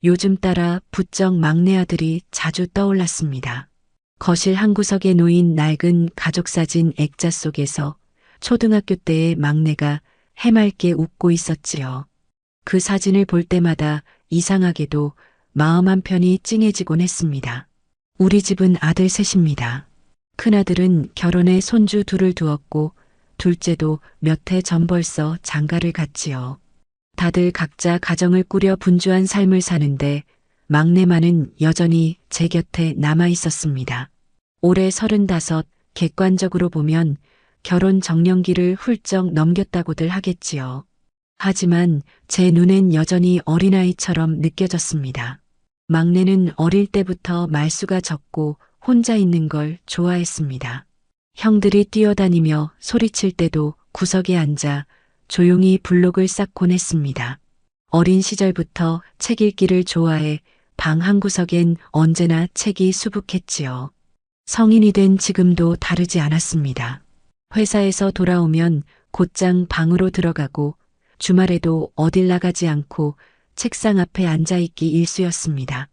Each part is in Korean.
요즘 따라 부쩍 막내 아들이 자주 떠올랐습니다. 거실 한 구석에 놓인 낡은 가족사진 액자 속에서 초등학교 때의 막내가 해맑게 웃고 있었지요. 그 사진을 볼 때마다 이상하게도 마음 한편이 찡해지곤 했습니다. 우리 집은 아들 셋입니다. 큰아들은 결혼해 손주 둘을 두었고 둘째도 몇 해 전 벌써 장가를 갔지요. 다들 각자 가정을 꾸려 분주한 삶을 사는데 막내만은 여전히 제 곁에 남아 있었습니다. 올해 35, 객관적으로 보면 결혼 정년기를 훌쩍 넘겼다고들 하겠지요. 하지만 제 눈엔 여전히 어린아이처럼 느껴졌습니다. 막내는 어릴 때부터 말수가 적고 혼자 있는 걸 좋아했습니다. 형들이 뛰어다니며 소리칠 때도 구석에 앉아 조용히 블록을 쌓곤 했습니다. 어린 시절부터 책 읽기를 좋아해 방 한 구석엔 언제나 책이 수북했지요. 성인이 된 지금도 다르지 않았습니다. 회사에서 돌아오면 곧장 방으로 들어가고 주말에도 어딜 나가지 않고 책상 앞에 앉아있기 일쑤였습니다.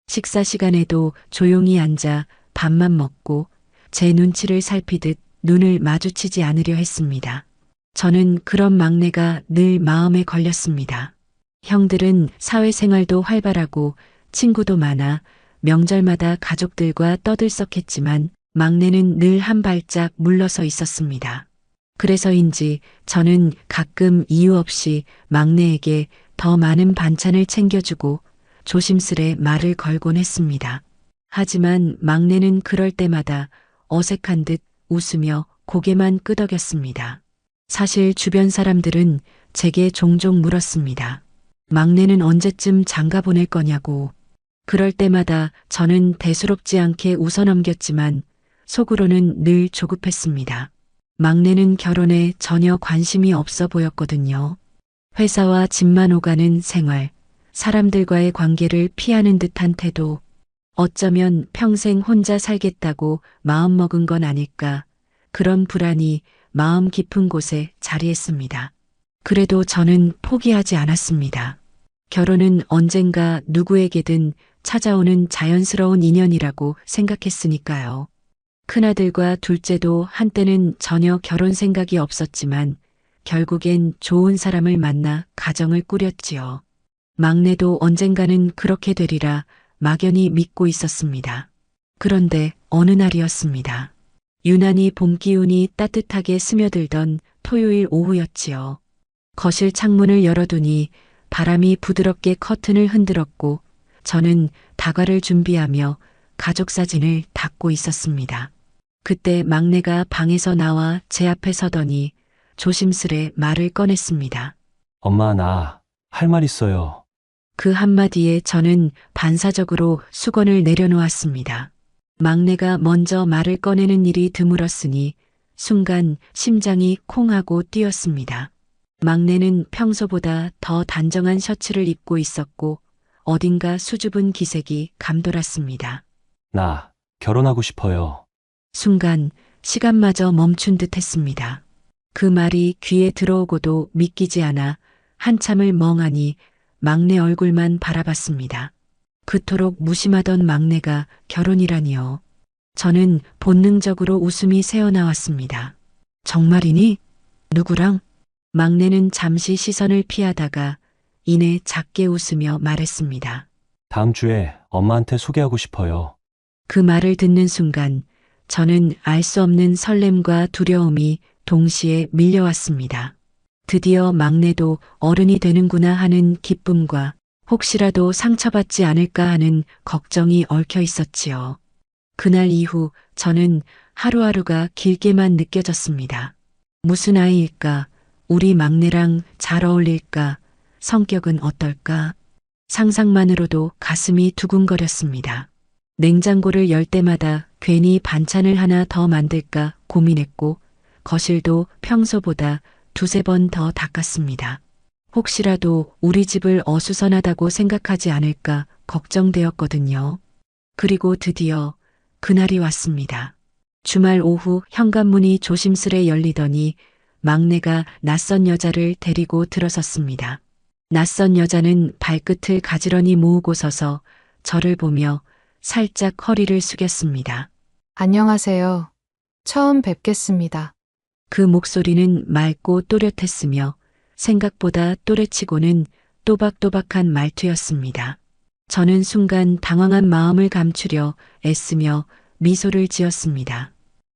식사 시간에도 조용히 앉아 밥만 먹고 제 눈치를 살피듯 눈을 마주치지 않으려 했습니다. 저는 그런 막내가 늘 마음에 걸렸습니다. 형들은 사회생활도 활발하고 친구도 많아 명절마다 가족들과 떠들썩했지만 막내는 늘 한 발짝 물러서 있었습니다. 그래서인지 저는 가끔 이유 없이 막내에게 더 많은 반찬을 챙겨주고 조심스레 말을 걸곤 했습니다. 하지만 막내는 그럴 때마다 어색한 듯 웃으며 고개만 끄덕였습니다. 사실 주변 사람들은 제게 종종 물었습니다. 막내는 언제쯤 장가 보낼 거냐고. 그럴 때마다 저는 대수롭지 않게 웃어넘겼지만 속으로는 늘 조급했습니다. 막내는 결혼에 전혀 관심이 없어 보였거든요. 회사와 집만 오가는 생활, 사람들과의 관계를 피하는 듯한 태도, 어쩌면 평생 혼자 살겠다고 마음먹은 건 아닐까, 그런 불안이 마음 깊은 곳에 자리했습니다. 그래도 저는 포기하지 않았습니다. 결혼은 언젠가 누구에게든 찾아오는 자연스러운 인연이라고 생각했으니까요. 큰아들과 둘째도 한때는 전혀 결혼 생각이 없었지만 결국엔 좋은 사람을 만나 가정을 꾸렸지요. 막내도 언젠가는 그렇게 되리라 막연히 믿고 있었습니다. 그런데 어느 날이었습니다. 유난히 봄 기운이 따뜻하게 스며들던 토요일 오후였지요. 거실 창문을 열어두니 바람이 부드럽게 커튼을 흔들었고 저는 다과를 준비하며 가족 사진을 닦고 있었습니다. 그때 막내가 방에서 나와 제 앞에 서더니 조심스레 말을 꺼냈습니다. 엄마, 나 할 말 있어요. 그 한마디에 저는 반사적으로 수건을 내려놓았습니다. 막내가 먼저 말을 꺼내는 일이 드물었으니 순간 심장이 콩 하고 뛰었습니다. 막내는 평소보다 더 단정한 셔츠를 입고 있었고 어딘가 수줍은 기색이 감돌았습니다. 나 결혼하고 싶어요. 순간 시간마저 멈춘 듯 했습니다. 그 말이 귀에 들어오고도 믿기지 않아 한참을 멍하니 막내 얼굴만 바라봤습니다. 그토록 무심하던 막내가 결혼이라니요. 저는 본능적으로 웃음이 새어나왔습니다. 정말이니? 누구랑? 막내는 잠시 시선을 피하다가 이내 작게 웃으며 말했습니다. 다음 주에 엄마한테 소개하고 싶어요. 그 말을 듣는 순간 저는 알 수 없는 설렘과 두려움이 동시에 밀려왔습니다. 드디어 막내도 어른이 되는구나 하는 기쁨과 혹시라도 상처받지 않을까 하는 걱정이 얽혀 있었지요. 그날 이후 저는 하루하루가 길게만 느껴졌습니다. 무슨 아이일까? 우리 막내랑 잘 어울릴까? 성격은 어떨까? 상상만으로도 가슴이 두근거렸습니다. 냉장고를 열 때마다 괜히 반찬을 하나 더 만들까 고민했고 거실도 평소보다 두세 번 더 닦았습니다. 혹시라도 우리 집을 어수선하다고 생각하지 않을까 걱정되었거든요. 그리고 드디어 그날이 왔습니다. 주말 오후 현관문이 조심스레 열리더니 막내가 낯선 여자를 데리고 들어섰습니다. 낯선 여자는 발끝을 가지런히 모으고 서서 저를 보며 살짝 허리를 숙였습니다. 안녕하세요. 처음 뵙겠습니다. 그 목소리는 맑고 또렷했으며 생각보다 또래치고는 또박또박한 말투였습니다. 저는 순간 당황한 마음을 감추려 애쓰며 미소를 지었습니다.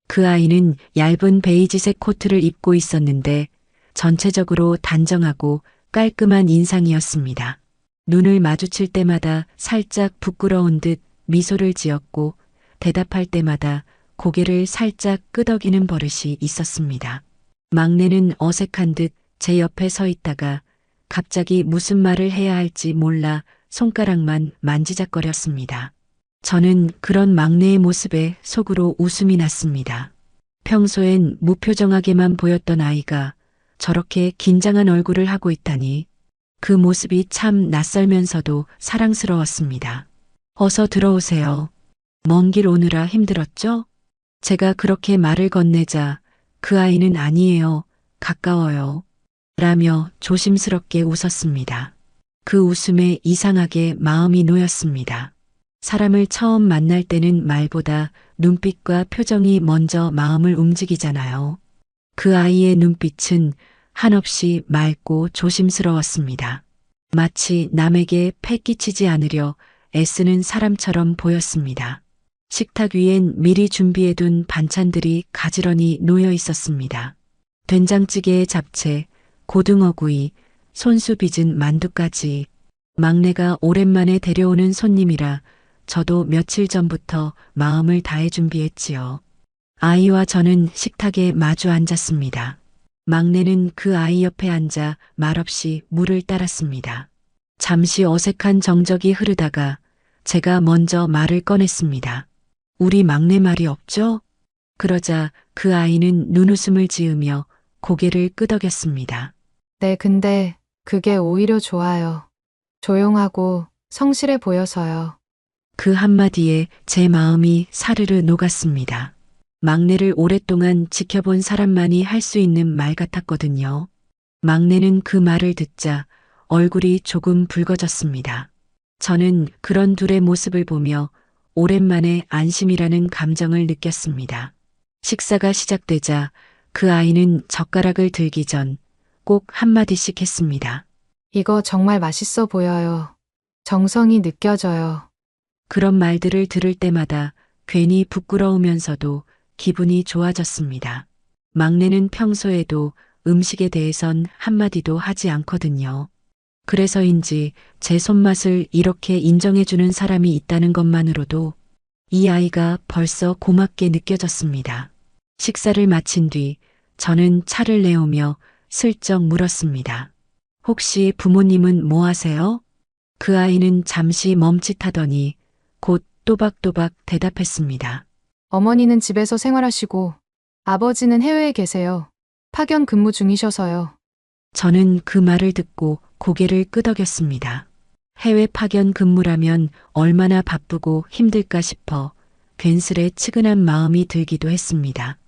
그 아이는 얇은 베이지색 코트를 입고 있었는데 전체적으로 단정하고 깔끔한 인상이었습니다. 눈을 마주칠 때마다 살짝 부끄러운 듯 미소를 지었고 대답할 때마다 고개를 살짝 끄덕이는 버릇이 있었습니다. 막내는 어색한 듯 제 옆에 서 있다가 갑자기 무슨 말을 해야 할지 몰라 손가락만 만지작거렸습니다. 저는 그런 막내의 모습에 속으로 웃음이 났습니다. 평소엔 무표정하게만 보였던 아이가 저렇게 긴장한 얼굴을 하고 있다니 그 모습이 참 낯설면서도 사랑스러웠습니다. 어서 들어오세요. 먼 길 오느라 힘들었죠? 제가 그렇게 말을 건네자 그 아이는 아니에요. 가까워요. 라며 조심스럽게 웃었습니다. 그 웃음에 이상하게 마음이 놓였습니다. 사람을 처음 만날 때는 말보다 눈빛과 표정이 먼저 마음을 움직이잖아요. 그 아이의 눈빛은 한없이 맑고 조심스러웠습니다. 마치 남에게 패 끼치지 않으려 애쓰는 사람처럼 보였습니다. 식탁 위엔 미리 준비해둔 반찬들이 가지런히 놓여 있었습니다. 된장찌개에 잡채, 고등어구이, 손수 빚은 만두까지. 막내가 오랜만에 데려오는 손님이라 저도 며칠 전부터 마음을 다해 준비했지요. 아이와 저는 식탁에 마주 앉았습니다. 막내는 그 아이 옆에 앉아 말없이 물을 따랐습니다. 잠시 어색한 정적이 흐르다가 제가 먼저 말을 꺼냈습니다. 우리 막내 말이 없죠? 그러자 그 아이는 눈웃음을 지으며 고개를 끄덕였습니다. 네, 근데 그게 오히려 좋아요. 조용하고 성실해 보여서요. 그 한마디에 제 마음이 사르르 녹았습니다. 막내를 오랫동안 지켜본 사람만이 할 수 있는 말 같았거든요. 막내는 그 말을 듣자 얼굴이 조금 붉어졌습니다. 저는 그런 둘의 모습을 보며 오랜만에 안심이라는 감정을 느꼈습니다. 식사가 시작되자 그 아이는 젓가락을 들기 전 꼭 한마디씩 했습니다. 이거 정말 맛있어 보여요. 정성이 느껴져요. 그런 말들을 들을 때마다 괜히 부끄러우면서도 기분이 좋아졌습니다. 막내는 평소에도 음식에 대해선 한마디도 하지 않거든요. 그래서인지 제 손맛을 이렇게 인정해주는 사람이 있다는 것만으로도 이 아이가 벌써 고맙게 느껴졌습니다. 식사를 마친 뒤 저는 차를 내오며 슬쩍 물었습니다. 혹시 부모님은 뭐 하세요? 그 아이는 잠시 멈칫하더니 곧 또박또박 대답했습니다. 어머니는 집에서 생활하시고 아버지는 해외에 계세요. 파견 근무 중이셔서요. 저는 그 말을 듣고 고개를 끄덕였습니다. 해외 파견 근무라면 얼마나 바쁘고 힘들까 싶어 괜스레 측은한 마음이 들기도 했습니다.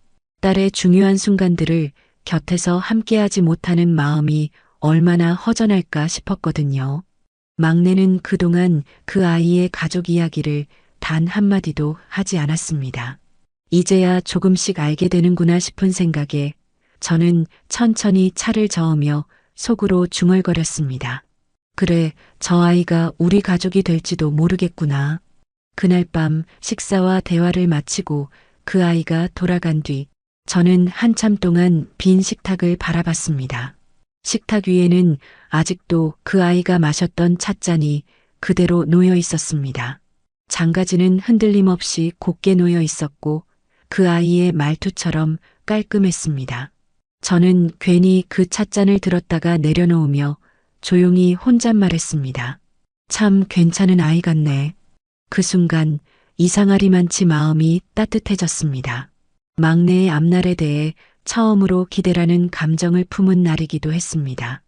딸의 중요한 순간들을 곁에서 함께하지 못하는 마음이 얼마나 허전할까 싶었거든요. 막내는 그동안 그 아이의 가족 이야기를 단 한마디도 하지 않았습니다. 이제야 조금씩 알게 되는구나 싶은 생각에 저는 천천히 차를 저으며 속으로 중얼거렸습니다. 그래, 저 아이가 우리 가족이 될지도 모르겠구나. 그날 밤 식사와 대화를 마치고 그 아이가 돌아간 뒤 저는 한참 동안 빈 식탁을 바라봤습니다. 식탁 위에는 아직도 그 아이가 마셨던 찻잔이 그대로 놓여 있었습니다. 장가지는 흔들림 없이 곱게 놓여 있었고 그 아이의 말투처럼 깔끔했습니다. 저는 괜히 그 찻잔을 들었다가 내려놓으며 조용히 혼잣말했습니다. 참 괜찮은 아이 같네. 그 순간 이상하리만치 마음이 따뜻해졌습니다. 막내의 앞날에 대해 처음으로 기대라는 감정을 품은 날이기도 했습니다.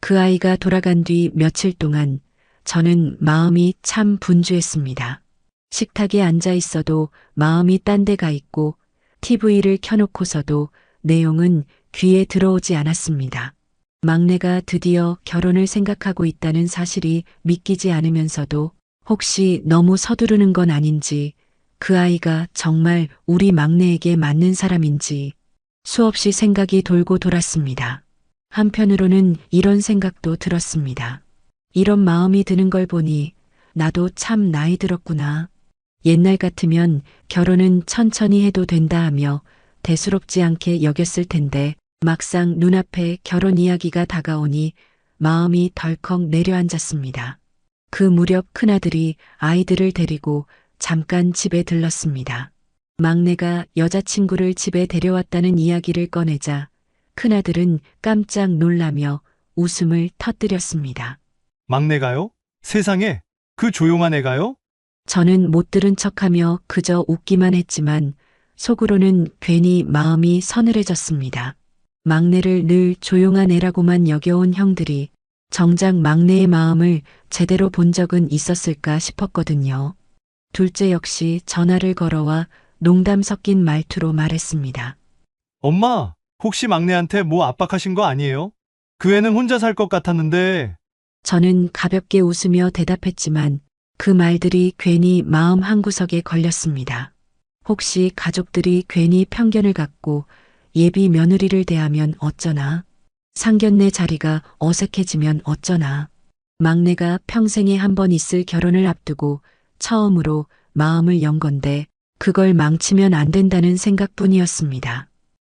그 아이가 돌아간 뒤 며칠 동안 저는 마음이 참 분주했습니다. 식탁에 앉아 있어도 마음이 딴 데 가 있고 TV를 켜놓고서도 내용은 귀에 들어오지 않았습니다. 막내가 드디어 결혼을 생각하고 있다는 사실이 믿기지 않으면서도 혹시 너무 서두르는 건 아닌지, 그 아이가 정말 우리 막내에게 맞는 사람인지 수없이 생각이 돌고 돌았습니다. 한편으로는 이런 생각도 들었습니다. 이런 마음이 드는 걸 보니 나도 참 나이 들었구나. 옛날 같으면 결혼은 천천히 해도 된다 하며 대수롭지 않게 여겼을 텐데 막상 눈앞에 결혼 이야기가 다가오니 마음이 덜컥 내려앉았습니다. 그 무렵 큰아들이 아이들을 데리고 잠깐 집에 들렀습니다. 막내가 여자친구를 집에 데려왔다는 이야기를 꺼내자 큰아들은 깜짝 놀라며 웃음을 터뜨렸습니다. 막내가요? 세상에, 그 조용한 애가요? 저는 못 들은 척하며 그저 웃기만 했지만 속으로는 괜히 마음이 서늘해졌습니다. 막내를 늘 조용한 애라고만 여겨온 형들이 정작 막내의 마음을 제대로 본 적은 있었을까 싶었거든요. 둘째 역시 전화를 걸어와 농담 섞인 말투로 말했습니다. 엄마, 혹시 막내한테 뭐 압박하신 거 아니에요? 그 애는 혼자 살 것 같았는데. 저는 가볍게 웃으며 대답했지만 그 말들이 괜히 마음 한구석에 걸렸습니다. 혹시 가족들이 괜히 편견을 갖고 예비 며느리를 대하면 어쩌나? 상견례 자리가 어색해지면 어쩌나? 막내가 평생에 한 번 있을 결혼을 앞두고 처음으로 마음을 연 건데 그걸 망치면 안 된다는 생각뿐이었습니다.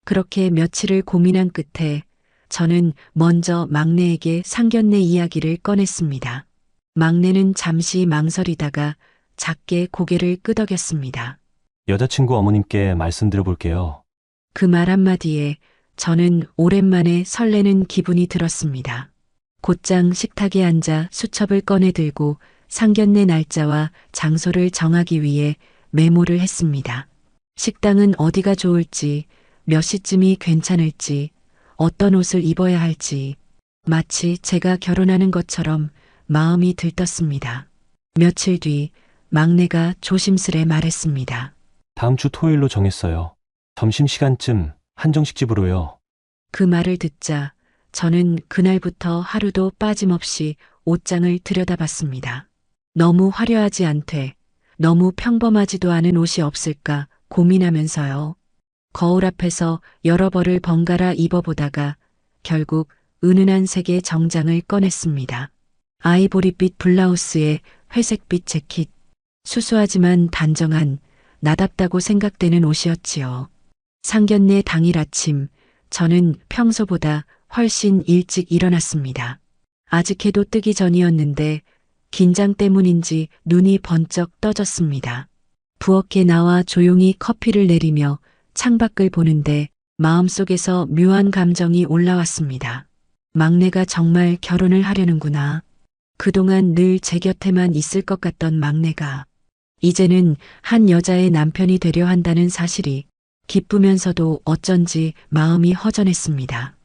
그렇게 며칠을 고민한 끝에 저는 먼저 막내에게 상견례 이야기를 꺼냈습니다. 막내는 잠시 망설이다가 작게 고개를 끄덕였습니다. 여자친구 어머님께 말씀드려볼게요. 그 말 한마디에 저는 오랜만에 설레는 기분이 들었습니다. 곧장 식탁에 앉아 수첩을 꺼내 들고 상견례 날짜와 장소를 정하기 위해 메모를 했습니다. 식당은 어디가 좋을지, 몇 시쯤이 괜찮을지, 어떤 옷을 입어야 할지, 마치 제가 결혼하는 것처럼 마음이 들떴습니다. 며칠 뒤 막내가 조심스레 말했습니다. 다음 주 토요일로 정했어요. 점심시간쯤 한정식집으로요. 그 말을 듣자 저는 그날부터 하루도 빠짐없이 옷장을 들여다봤습니다. 너무 화려하지 않되 너무 평범하지도 않은 옷이 없을까 고민하면서요. 거울 앞에서 여러 벌을 번갈아 입어보다가 결국 은은한 색의 정장을 꺼냈습니다. 아이보리빛 블라우스에 회색빛 재킷, 수수하지만 단정한 나답다고 생각되는 옷이었지요. 상견례 당일 아침, 저는 평소보다 훨씬 일찍 일어났습니다. 아직 해도 뜨기 전이었는데 긴장 때문인지 눈이 번쩍 떠졌습니다. 부엌에 나와 조용히 커피를 내리며 창밖을 보는데 마음속에서 묘한 감정이 올라왔습니다. 막내가 정말 결혼을 하려는구나. 그동안 늘 제 곁에만 있을 것 같던 막내가 이제는 한 여자의 남편이 되려 한다는 사실이 기쁘면서도 어쩐지 마음이 허전했습니다.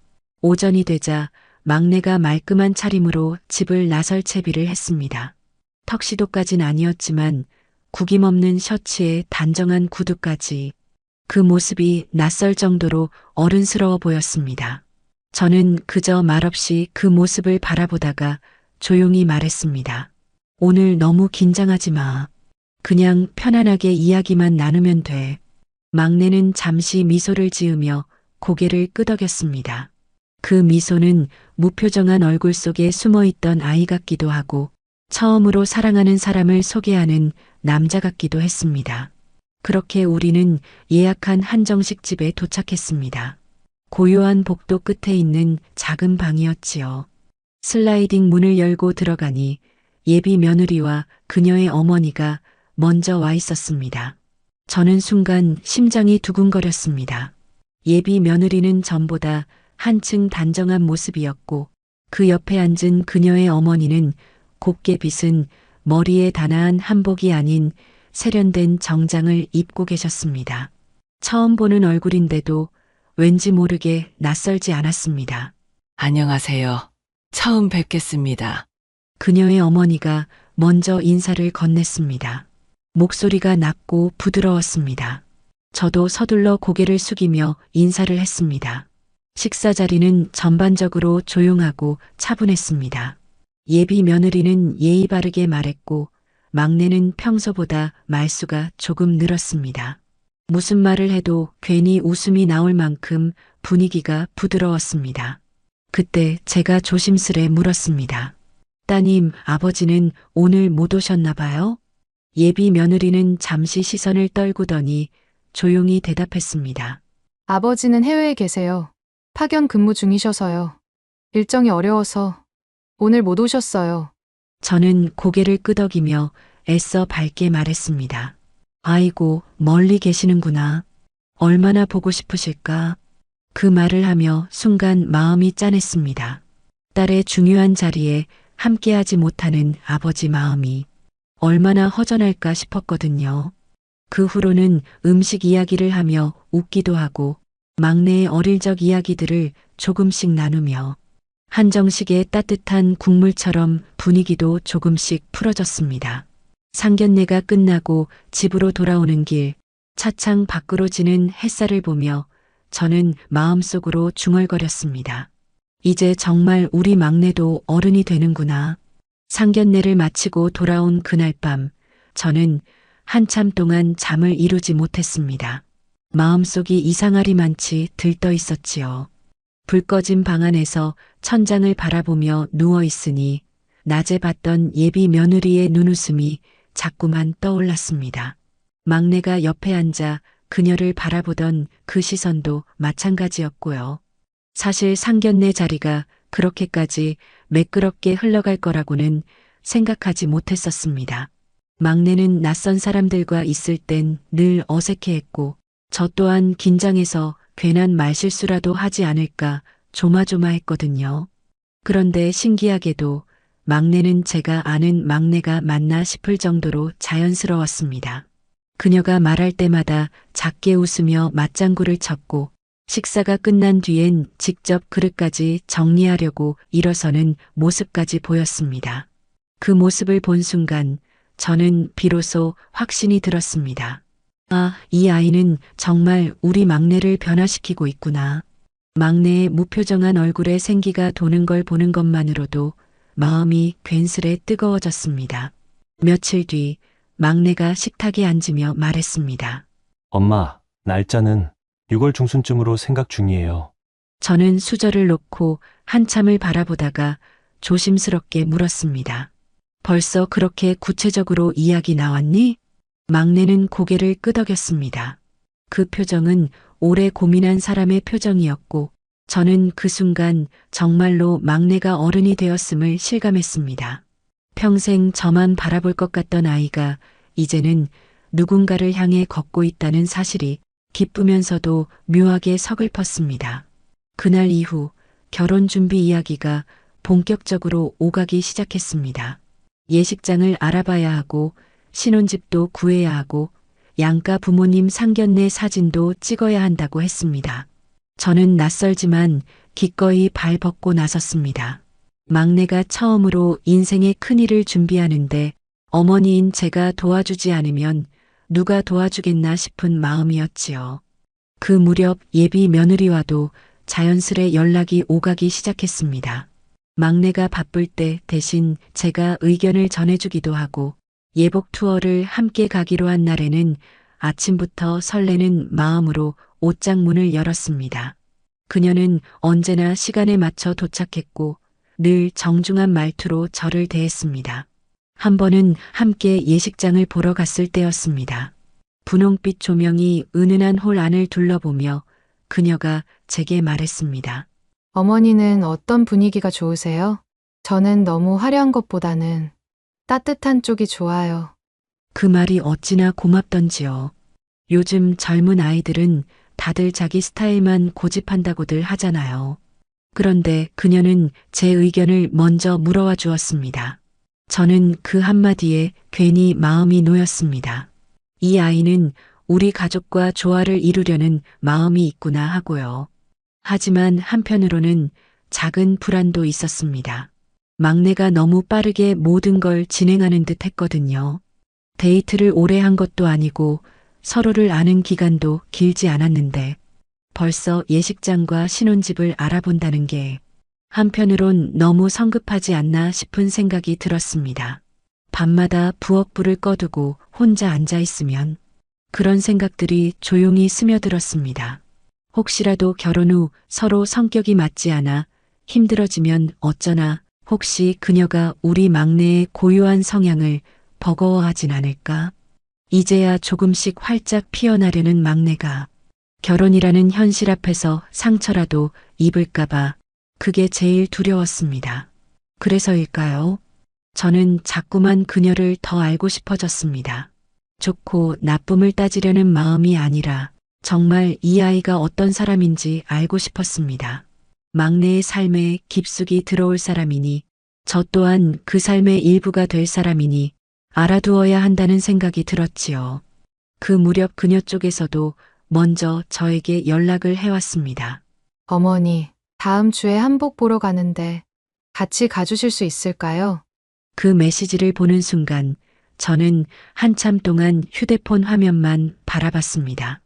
오전이 되자 막내가 말끔한 차림으로 집을 나설 채비를 했습니다. 턱시도까진 아니었지만 구김없는 셔츠에 단정한 구두까지 그 모습이 낯설 정도로 어른스러워 보였습니다. 저는 그저 말없이 그 모습을 바라보다가 조용히 말했습니다. 오늘 너무 긴장하지 마. 그냥 편안하게 이야기만 나누면 돼. 막내는 잠시 미소를 지으며 고개를 끄덕였습니다. 그 미소는 무표정한 얼굴 속에 숨어있던 아이 같기도 하고 처음으로 사랑하는 사람을 소개하는 남자 같기도 했습니다. 그렇게 우리는 예약한 한정식집에 도착했습니다. 고요한 복도 끝에 있는 작은 방이었지요. 슬라이딩 문을 열고 들어가니 예비 며느리와 그녀의 어머니가 먼저 와 있었습니다. 저는 순간 심장이 두근거렸습니다. 예비 며느리는 전보다 한층 단정한 모습이었고 그 옆에 앉은 그녀의 어머니는 곱게 빗은 머리에 단아한 한복이 아닌 세련된 정장을 입고 계셨습니다. 처음 보는 얼굴인데도 왠지 모르게 낯설지 않았습니다. 안녕하세요. 처음 뵙겠습니다. 그녀의 어머니가 먼저 인사를 건넸습니다. 목소리가 낮고 부드러웠습니다. 저도 서둘러 고개를 숙이며 인사를 했습니다. 식사 자리는 전반적으로 조용하고 차분했습니다. 예비 며느리는 예의 바르게 말했고 막내는 평소보다 말수가 조금 늘었습니다. 무슨 말을 해도 괜히 웃음이 나올 만큼 분위기가 부드러웠습니다. 그때 제가 조심스레 물었습니다. 따님, 아버지는 오늘 못 오셨나 봐요? 예비 며느리는 잠시 시선을 떨구더니 조용히 대답했습니다. 아버지는 해외에 계세요. 파견 근무 중이셔서요. 일정이 어려워서 오늘 못 오셨어요. 저는 고개를 끄덕이며 애써 밝게 말했습니다. 아이고, 멀리 계시는구나. 얼마나 보고 싶으실까? 그 말을 하며 순간 마음이 짠했습니다. 딸의 중요한 자리에 함께하지 못하는 아버지 마음이 얼마나 허전할까 싶었거든요. 그 후로는 음식 이야기를 하며 웃기도 하고 막내의 어릴 적 이야기들을 조금씩 나누며 한정식의 따뜻한 국물처럼 분위기도 조금씩 풀어졌습니다. 상견례가 끝나고 집으로 돌아오는 길, 차창 밖으로 지는 햇살을 보며 저는 마음속으로 중얼거렸습니다. 이제 정말 우리 막내도 어른이 되는구나. 상견례를 마치고 돌아온 그날 밤, 저는 한참 동안 잠을 이루지 못했습니다. 마음속이 이상하리만치 들떠 있었지요. 불 꺼진 방 안에서 천장을 바라보며 누워 있으니 낮에 봤던 예비 며느리의 눈웃음이 자꾸만 떠올랐습니다. 막내가 옆에 앉아 그녀를 바라보던 그 시선도 마찬가지였고요. 사실 상견례 자리가 그렇게까지 매끄럽게 흘러갈 거라고는 생각하지 못했었습니다. 막내는 낯선 사람들과 있을 땐 늘 어색해했고 저 또한 긴장해서 괜한 말실수라도 하지 않을까 조마조마했거든요. 그런데 신기하게도 막내는 제가 아는 막내가 맞나 싶을 정도로 자연스러웠습니다. 그녀가 말할 때마다 작게 웃으며 맞장구를 쳤고 식사가 끝난 뒤엔 직접 그릇까지 정리하려고 일어서는 모습까지 보였습니다. 그 모습을 본 순간 저는 비로소 확신이 들었습니다. 아, 이 아이는 정말 우리 막내를 변화시키고 있구나. 막내의 무표정한 얼굴에 생기가 도는 걸 보는 것만으로도 마음이 괜스레 뜨거워졌습니다. 며칠 뒤 막내가 식탁에 앉으며 말했습니다. 엄마, 날짜는 6월 중순쯤으로 생각 중이에요. 저는 수저를 놓고 한참을 바라보다가 조심스럽게 물었습니다. 벌써 그렇게 구체적으로 이야기 나왔니? 막내는 고개를 끄덕였습니다. 그 표정은 오래 고민한 사람의 표정이었고 저는 그 순간 정말로 막내가 어른이 되었음을 실감했습니다. 평생 저만 바라볼 것 같던 아이가 이제는 누군가를 향해 걷고 있다는 사실이 기쁘면서도 묘하게 서글펐습니다. 그날 이후 결혼 준비 이야기가 본격적으로 오가기 시작했습니다. 예식장을 알아봐야 하고 신혼집도 구해야 하고 양가 부모님 상견례 사진도 찍어야 한다고 했습니다. 저는 낯설지만 기꺼이 발 벗고 나섰습니다. 막내가 처음으로 인생의 큰일을 준비하는데 어머니인 제가 도와주지 않으면 누가 도와주겠나 싶은 마음이었지요. 그 무렵 예비 며느리와도 자연스레 연락이 오가기 시작했습니다. 막내가 바쁠 때 대신 제가 의견을 전해주기도 하고 예복 투어를 함께 가기로 한 날에는 아침부터 설레는 마음으로 옷장 문을 열었습니다. 그녀는 언제나 시간에 맞춰 도착했고 늘 정중한 말투로 저를 대했습니다. 한 번은 함께 예식장을 보러 갔을 때였습니다. 분홍빛 조명이 은은한 홀 안을 둘러보며 그녀가 제게 말했습니다. 어머니는 어떤 분위기가 좋으세요? 저는 너무 화려한 것보다는 따뜻한 쪽이 좋아요. 그 말이 어찌나 고맙던지요. 요즘 젊은 아이들은 다들 자기 스타일만 고집한다고들 하잖아요. 그런데 그녀는 제 의견을 먼저 물어와 주었습니다. 저는 그 한마디에 괜히 마음이 놓였습니다. 이 아이는 우리 가족과 조화를 이루려는 마음이 있구나 하고요. 하지만 한편으로는 작은 불안도 있었습니다. 막내가 너무 빠르게 모든 걸 진행하는 듯 했거든요. 데이트를 오래 한 것도 아니고 서로를 아는 기간도 길지 않았는데 벌써 예식장과 신혼집을 알아본다는 게 한편으론 너무 성급하지 않나 싶은 생각이 들었습니다. 밤마다 부엌불을 꺼두고 혼자 앉아 있으면 그런 생각들이 조용히 스며들었습니다. 혹시라도 결혼 후 서로 성격이 맞지 않아 힘들어지면 어쩌나, 혹시 그녀가 우리 막내의 고유한 성향을 버거워하진 않을까? 이제야 조금씩 활짝 피어나려는 막내가 결혼이라는 현실 앞에서 상처라도 입을까봐 그게 제일 두려웠습니다. 그래서일까요? 저는 자꾸만 그녀를 더 알고 싶어졌습니다. 좋고 나쁨을 따지려는 마음이 아니라 정말 이 아이가 어떤 사람인지 알고 싶었습니다. 막내의 삶에 깊숙이 들어올 사람이니, 저 또한 그 삶의 일부가 될 사람이니 알아두어야 한다는 생각이 들었지요. 그 무렵 그녀 쪽에서도 먼저 저에게 연락을 해왔습니다. 어머니, 다음 주에 한복 보러 가는데 같이 가주실 수 있을까요? 그 메시지를 보는 순간 저는 한참 동안 휴대폰 화면만 바라봤습니다.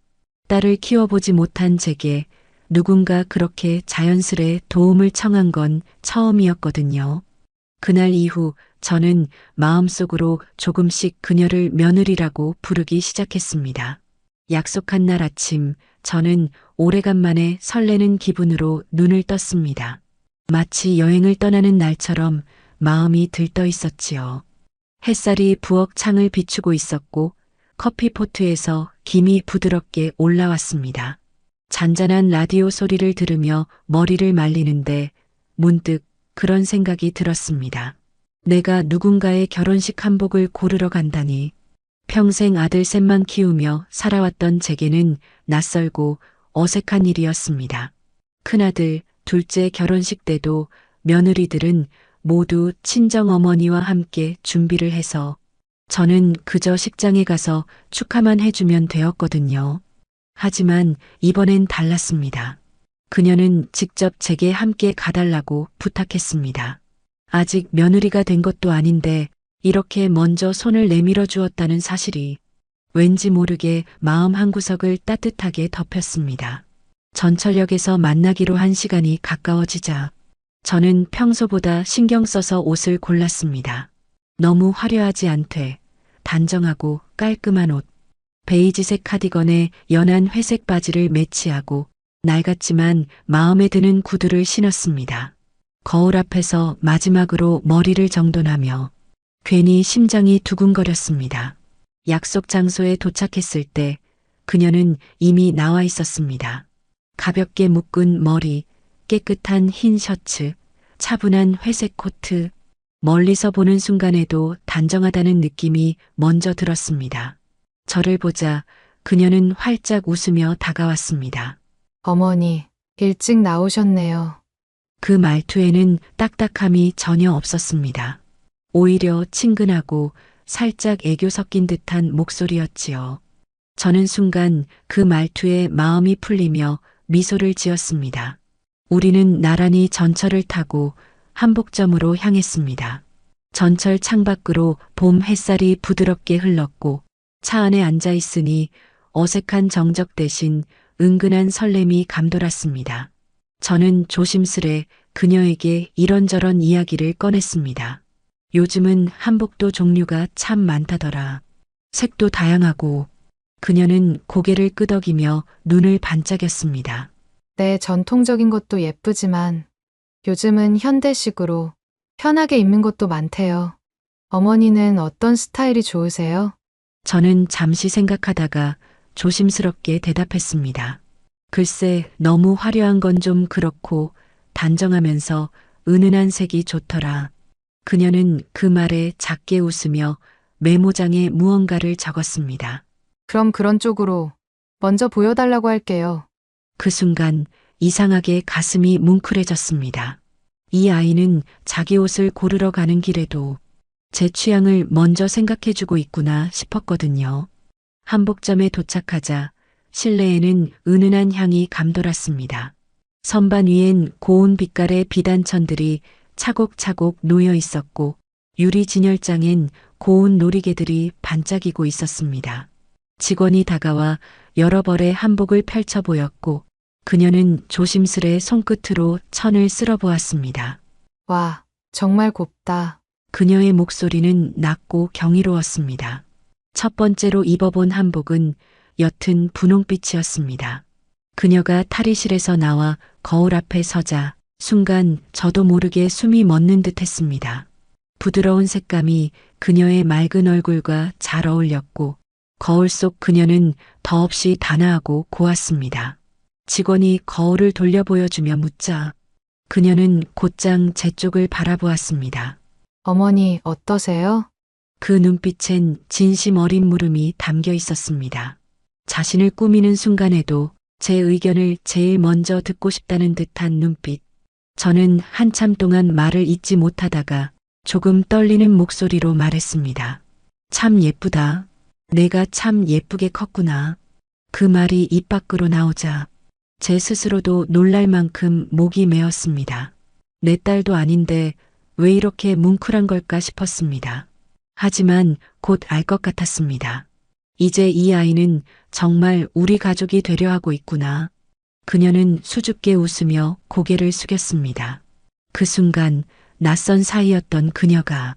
딸을 키워보지 못한 제게 누군가 그렇게 자연스레 도움을 청한 건 처음이었거든요. 그날 이후 저는 마음속으로 조금씩 그녀를 며느리라고 부르기 시작했습니다. 약속한 날 아침, 저는 오래간만에 설레는 기분으로 눈을 떴습니다. 마치 여행을 떠나는 날처럼 마음이 들떠 있었지요. 햇살이 부엌 창을 비추고 있었고 커피포트에서 김이 부드럽게 올라왔습니다. 잔잔한 라디오 소리를 들으며 머리를 말리는데 문득 그런 생각이 들었습니다. 내가 누군가의 결혼식 한복을 고르러 간다니. 평생 아들 셋만 키우며 살아왔던 제게는 낯설고 어색한 일이었습니다. 큰아들, 둘째 결혼식 때도 며느리들은 모두 친정어머니와 함께 준비를 해서 저는 그저 식장에 가서 축하만 해주면 되었거든요. 하지만 이번엔 달랐습니다. 그녀는 직접 제게 함께 가달라고 부탁했습니다. 아직 며느리가 된 것도 아닌데 이렇게 먼저 손을 내밀어 주었다는 사실이 왠지 모르게 마음 한구석을 따뜻하게 덮였습니다. 전철역에서 만나기로 한 시간이 가까워지자 저는 평소보다 신경 써서 옷을 골랐습니다. 너무 화려하지 않되 단정하고 깔끔한 옷, 베이지색 카디건에 연한 회색 바지를 매치하고 낡았지만 마음에 드는 구두를 신었습니다. 거울 앞에서 마지막으로 머리를 정돈하며 괜히 심장이 두근거렸습니다. 약속 장소에 도착했을 때 그녀는 이미 나와 있었습니다. 가볍게 묶은 머리, 깨끗한 흰 셔츠, 차분한 회색 코트, 멀리서 보는 순간에도 단정하다는 느낌이 먼저 들었습니다. 저를 보자 그녀는 활짝 웃으며 다가왔습니다. 어머니, 일찍 나오셨네요. 그 말투에는 딱딱함이 전혀 없었습니다. 오히려 친근하고 살짝 애교 섞인 듯한 목소리였지요. 저는 순간 그 말투에 마음이 풀리며 미소를 지었습니다. 우리는 나란히 전철을 타고 한복점으로 향했습니다. 전철 창밖으로 봄 햇살이 부드럽게 흘렀고 차 안에 앉아 있으니 어색한 정적 대신 은근한 설렘이 감돌았습니다. 저는 조심스레 그녀에게 이런저런 이야기를 꺼냈습니다. 요즘은 한복도 종류가 참 많다더라. 색도 다양하고. 그녀는 고개를 끄덕이며 눈을 반짝였습니다. 네, 전통적인 것도 예쁘지만 요즘은 현대식으로 편하게 입는 것도 많대요. 어머니는 어떤 스타일이 좋으세요? 저는 잠시 생각하다가 조심스럽게 대답했습니다. 글쎄, 너무 화려한 건 좀 그렇고 단정하면서 은은한 색이 좋더라. 그녀는 그 말에 작게 웃으며 메모장에 무언가를 적었습니다. 그럼 그런 쪽으로 먼저 보여달라고 할게요. 그 순간 이상하게 가슴이 뭉클해졌습니다. 이 아이는 자기 옷을 고르러 가는 길에도 제 취향을 먼저 생각해주고 있구나 싶었거든요. 한복점에 도착하자 실내에는 은은한 향이 감돌았습니다. 선반 위엔 고운 빛깔의 비단천들이 차곡차곡 놓여 있었고 유리 진열장엔 고운 놀이개들이 반짝이고 있었습니다. 직원이 다가와 여러 벌의 한복을 펼쳐 보였고 그녀는 조심스레 손끝으로 천을 쓸어보았습니다. 와, 정말 곱다. 그녀의 목소리는 낮고 경이로웠습니다. 첫 번째로 입어본 한복은 옅은 분홍빛이었습니다. 그녀가 탈의실에서 나와 거울 앞에 서자 순간 저도 모르게 숨이 멎는 듯 했습니다. 부드러운 색감이 그녀의 맑은 얼굴과 잘 어울렸고 거울 속 그녀는 더없이 단아하고 고왔습니다. 직원이 거울을 돌려 보여주며 묻자 그녀는 곧장 제 쪽을 바라보았습니다. 어머니, 어떠세요? 그 눈빛엔 진심 어린 물음이 담겨 있었습니다. 자신을 꾸미는 순간에도 제 의견을 제일 먼저 듣고 싶다는 듯한 눈빛. 저는 한참 동안 말을 잇지 못하다가 조금 떨리는 목소리로 말했습니다. 참 예쁘다. 내가 참 예쁘게 컸구나. 그 말이 입 밖으로 나오자 제 스스로도 놀랄 만큼 목이 메었습니다. 내 딸도 아닌데 왜 이렇게 뭉클한 걸까 싶었습니다. 하지만 곧 알 것 같았습니다. 이제 이 아이는 정말 우리 가족이 되려 하고 있구나. 그녀는 수줍게 웃으며 고개를 숙였습니다. 그 순간 낯선 사이였던 그녀가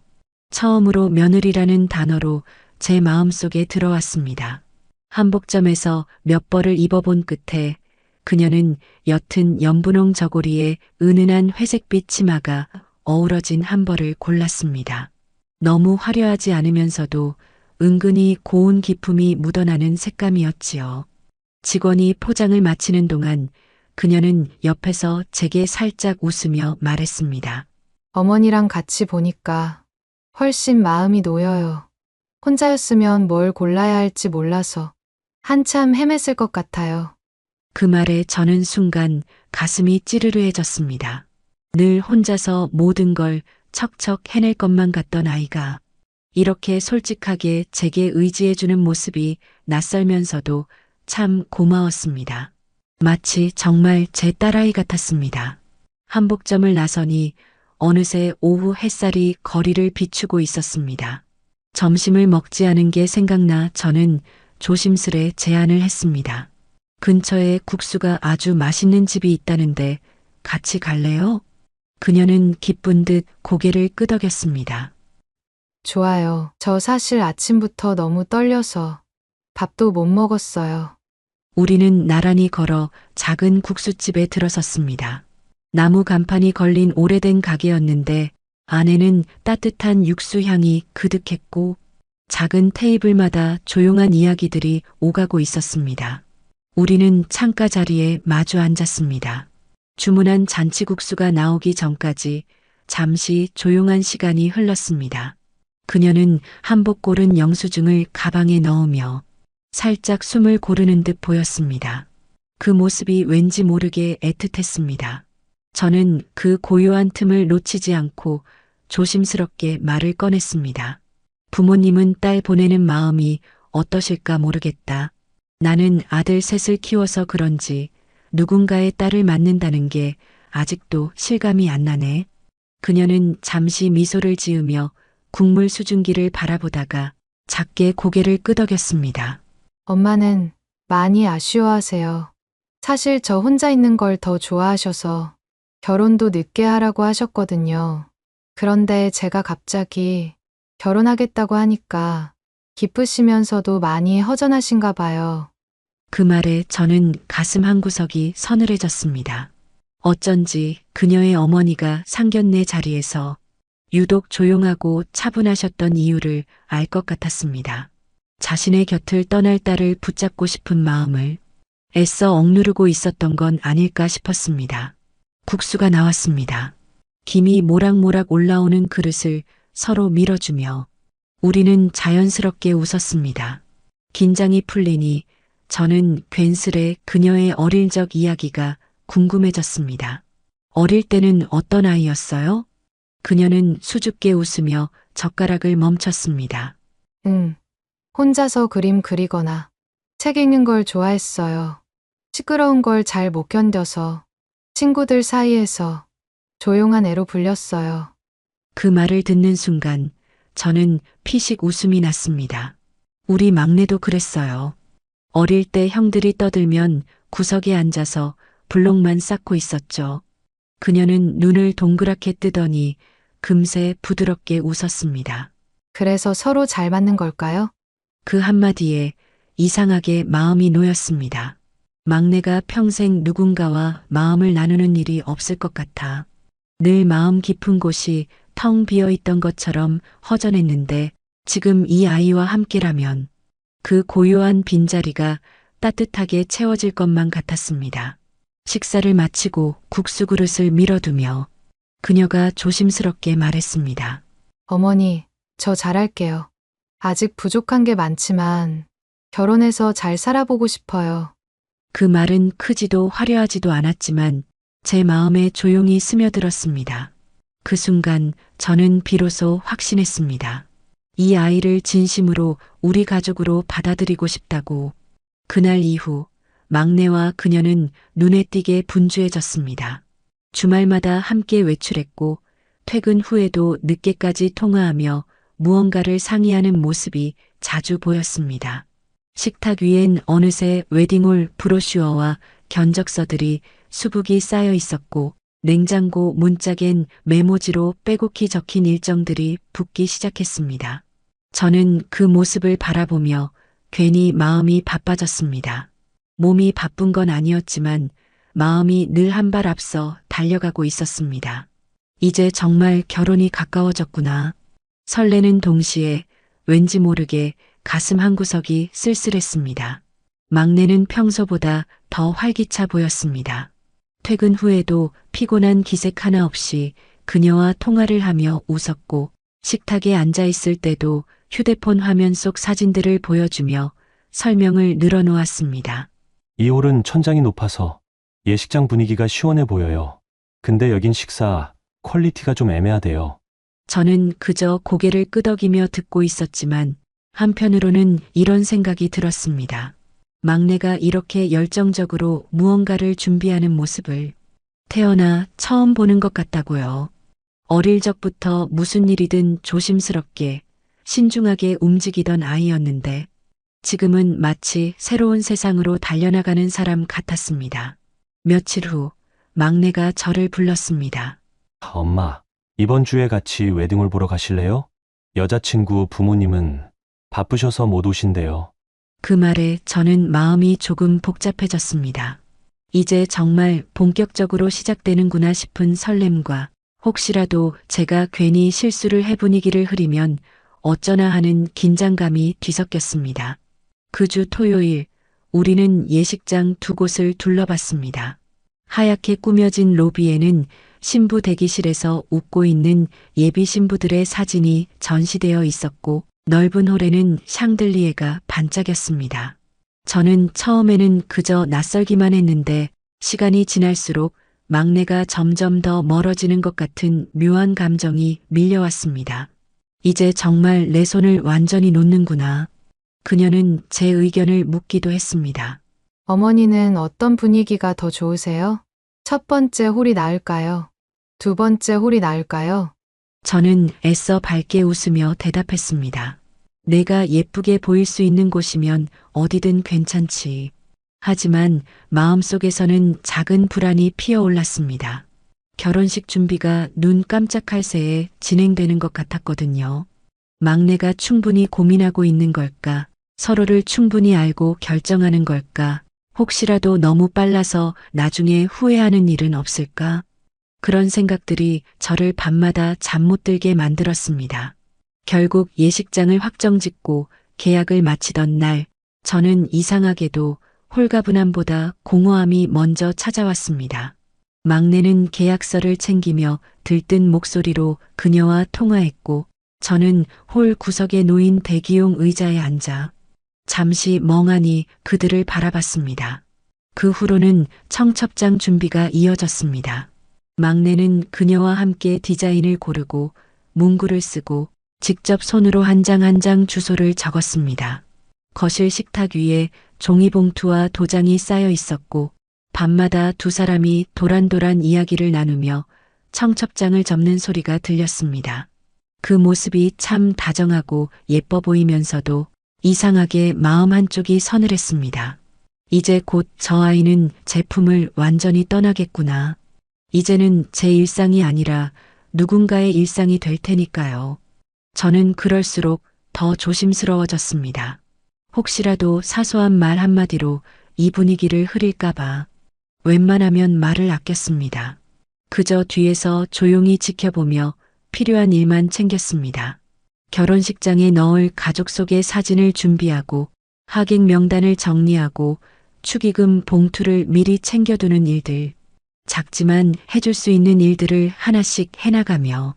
처음으로 며느리라는 단어로 제 마음속에 들어왔습니다. 한복점에서 몇 벌을 입어본 끝에 그녀는 옅은 연분홍 저고리에 은은한 회색빛 치마가 어우러진 한 벌을 골랐습니다. 너무 화려하지 않으면서도 은근히 고운 기품이 묻어나는 색감이었지요. 직원이 포장을 마치는 동안 그녀는 옆에서 제게 살짝 웃으며 말했습니다. 어머니랑 같이 보니까 훨씬 마음이 놓여요. 혼자였으면 뭘 골라야 할지 몰라서 한참 헤맸을 것 같아요. 그 말에 저는 순간 가슴이 찌르르해졌습니다. 늘 혼자서 모든 걸 척척 해낼 것만 같던 아이가 이렇게 솔직하게 제게 의지해주는 모습이 낯설면서도 참 고마웠습니다. 마치 정말 제 딸아이 같았습니다. 한복점을 나서니 어느새 오후 햇살이 거리를 비추고 있었습니다. 점심을 먹지 않은 게 생각나 저는 조심스레 제안을 했습니다. 근처에 국수가 아주 맛있는 집이 있다는데 같이 갈래요? 그녀는 기쁜 듯 고개를 끄덕였습니다. 좋아요. 저 사실 아침부터 너무 떨려서 밥도 못 먹었어요. 우리는 나란히 걸어 작은 국수집에 들어섰습니다. 나무 간판이 걸린 오래된 가게였는데 안에는 따뜻한 육수 향이 그득했고 작은 테이블마다 조용한 이야기들이 오가고 있었습니다. 우리는 창가 자리에 마주 앉았습니다. 주문한 잔치국수가 나오기 전까지 잠시 조용한 시간이 흘렀습니다. 그녀는 한복 고른 영수증을 가방에 넣으며 살짝 숨을 고르는 듯 보였습니다. 그 모습이 왠지 모르게 애틋했습니다. 저는 그 고요한 틈을 놓치지 않고 조심스럽게 말을 꺼냈습니다. 부모님은 딸 보내는 마음이 어떠실까 모르겠다. 나는 아들 셋을 키워서 그런지 누군가의 딸을 맡는다는 게 아직도 실감이 안 나네. 그녀는 잠시 미소를 지으며 국물 수증기를 바라보다가 작게 고개를 끄덕였습니다. 엄마는 많이 아쉬워하세요. 사실 저 혼자 있는 걸 더 좋아하셔서 결혼도 늦게 하라고 하셨거든요. 그런데 제가 갑자기 결혼하겠다고 하니까 기쁘시면서도 많이 허전하신가 봐요. 그 말에 저는 가슴 한구석이 서늘해졌습니다. 어쩐지 그녀의 어머니가 상견례 자리에서 유독 조용하고 차분하셨던 이유를 알 것 같았습니다. 자신의 곁을 떠날 딸을 붙잡고 싶은 마음을 애써 억누르고 있었던 건 아닐까 싶었습니다. 국수가 나왔습니다. 김이 모락모락 올라오는 그릇을 서로 밀어주며 우리는 자연스럽게 웃었습니다. 긴장이 풀리니 저는 괜스레 그녀의 어릴 적 이야기가 궁금해졌습니다. 어릴 때는 어떤 아이였어요? 그녀는 수줍게 웃으며 젓가락을 멈췄습니다. 혼자서 그림 그리거나 책 읽는 걸 좋아했어요. 시끄러운 걸 잘 못 견뎌서 친구들 사이에서 조용한 애로 불렸어요. 그 말을 듣는 순간 저는 피식 웃음이 났습니다. 우리 막내도 그랬어요. 어릴 때 형들이 떠들면 구석에 앉아서 블록만 쌓고 있었죠. 그녀는 눈을 동그랗게 뜨더니 금세 부드럽게 웃었습니다. 그래서 서로 잘 맞는 걸까요? 그 한마디에 이상하게 마음이 놓였습니다. 막내가 평생 누군가와 마음을 나누는 일이 없을 것 같아 늘 마음 깊은 곳이 텅 비어 있던 것처럼 허전했는데 지금 이 아이와 함께라면 그 고요한 빈자리가 따뜻하게 채워질 것만 같았습니다. 식사를 마치고 국수 그릇을 밀어두며 그녀가 조심스럽게 말했습니다. 어머니, 저 잘할게요. 아직 부족한 게 많지만 결혼해서 잘 살아보고 싶어요. 그 말은 크지도 화려하지도 않았지만 제 마음에 조용히 스며들었습니다. 그 순간 저는 비로소 확신했습니다. 이 아이를 진심으로 우리 가족으로 받아들이고 싶다고. 그날 이후 막내와 그녀는 눈에 띄게 분주해졌습니다. 주말마다 함께 외출했고 퇴근 후에도 늦게까지 통화하며 무언가를 상의하는 모습이 자주 보였습니다. 식탁 위엔 어느새 웨딩홀 브로슈어와 견적서들이 수북이 쌓여 있었고 냉장고 문짝엔 메모지로 빼곡히 적힌 일정들이 붙기 시작했습니다. 저는 그 모습을 바라보며 괜히 마음이 바빠졌습니다. 몸이 바쁜 건 아니었지만 마음이 늘 한 발 앞서 달려가고 있었습니다. 이제 정말 결혼이 가까워졌구나. 설레는 동시에 왠지 모르게 가슴 한구석이 쓸쓸했습니다. 막내는 평소보다 더 활기차 보였습니다. 퇴근 후에도 피곤한 기색 하나 없이 그녀와 통화를 하며 웃었고 식탁에 앉아 있을 때도 휴대폰 화면 속 사진들을 보여주며 설명을 늘어놓았습니다. 이 홀은 천장이 높아서 예식장 분위기가 시원해 보여요. 근데 여긴 식사 퀄리티가 좀 애매하대요. 저는 그저 고개를 끄덕이며 듣고 있었지만 한편으로는 이런 생각이 들었습니다. 막내가 이렇게 열정적으로 무언가를 준비하는 모습을 태어나 처음 보는 것 같다고요. 어릴 적부터 무슨 일이든 조심스럽게 신중하게 움직이던 아이였는데 지금은 마치 새로운 세상으로 달려나가는 사람 같았습니다. 며칠 후 막내가 저를 불렀습니다. 엄마, 이번 주에 같이 웨딩홀 보러 가실래요? 여자친구 부모님은 바쁘셔서 못 오신대요. 그 말에 저는 마음이 조금 복잡해졌습니다. 이제 정말 본격적으로 시작되는구나 싶은 설렘과 혹시라도 제가 괜히 실수를 해 분위기를 흐리면 어쩌나 하는 긴장감이 뒤섞였습니다. 그 주 토요일 우리는 예식장 두 곳을 둘러봤습니다. 하얗게 꾸며진 로비에는 신부 대기실에서 웃고 있는 예비 신부들의 사진이 전시되어 있었고 넓은 홀에는 샹들리에가 반짝였습니다. 저는 처음에는 그저 낯설기만 했는데 시간이 지날수록 막내가 점점 더 멀어지는 것 같은 묘한 감정이 밀려왔습니다. 이제 정말 내 손을 완전히 놓는구나. 그녀는 제 의견을 묻기도 했습니다. 어머니는 어떤 분위기가 더 좋으세요? 첫 번째 홀이 나을까요? 두 번째 홀이 나을까요? 저는 애써 밝게 웃으며 대답했습니다. 내가 예쁘게 보일 수 있는 곳이면 어디든 괜찮지. 하지만 마음속에서는 작은 불안이 피어올랐습니다. 결혼식 준비가 눈 깜짝할 새에 진행되는 것 같았거든요. 막내가 충분히 고민하고 있는 걸까? 서로를 충분히 알고 결정하는 걸까? 혹시라도 너무 빨라서 나중에 후회하는 일은 없을까? 그런 생각들이 저를 밤마다 잠 못 들게 만들었습니다. 결국 예식장을 확정짓고 계약을 마치던 날, 저는 이상하게도 홀가분함보다 공허함이 먼저 찾아왔습니다. 막내는 계약서를 챙기며 들뜬 목소리로 그녀와 통화했고, 저는 홀 구석에 놓인 대기용 의자에 앉아 잠시 멍하니 그들을 바라봤습니다. 그 후로는 청첩장 준비가 이어졌습니다. 막내는 그녀와 함께 디자인을 고르고 문구를 쓰고 직접 손으로 한 장 한 장 주소를 적었습니다. 거실 식탁 위에 종이봉투와 도장이 쌓여 있었고 밤마다 두 사람이 도란도란 이야기를 나누며 청첩장을 접는 소리가 들렸습니다. 그 모습이 참 다정하고 예뻐 보이면서도 이상하게 마음 한쪽이 서늘했습니다. 이제 곧 저 아이는 제 품을 완전히 떠나겠구나. 이제는 제 일상이 아니라 누군가의 일상이 될 테니까요. 저는 그럴수록 더 조심스러워졌습니다. 혹시라도 사소한 말 한마디로 이 분위기를 흐릴까봐 웬만하면 말을 아꼈습니다. 그저 뒤에서 조용히 지켜보며 필요한 일만 챙겼습니다. 결혼식장에 넣을 가족 속의 사진을 준비하고 하객 명단을 정리하고 축의금 봉투를 미리 챙겨두는 일들, 작지만 해줄 수 있는 일들을 하나씩 해나가며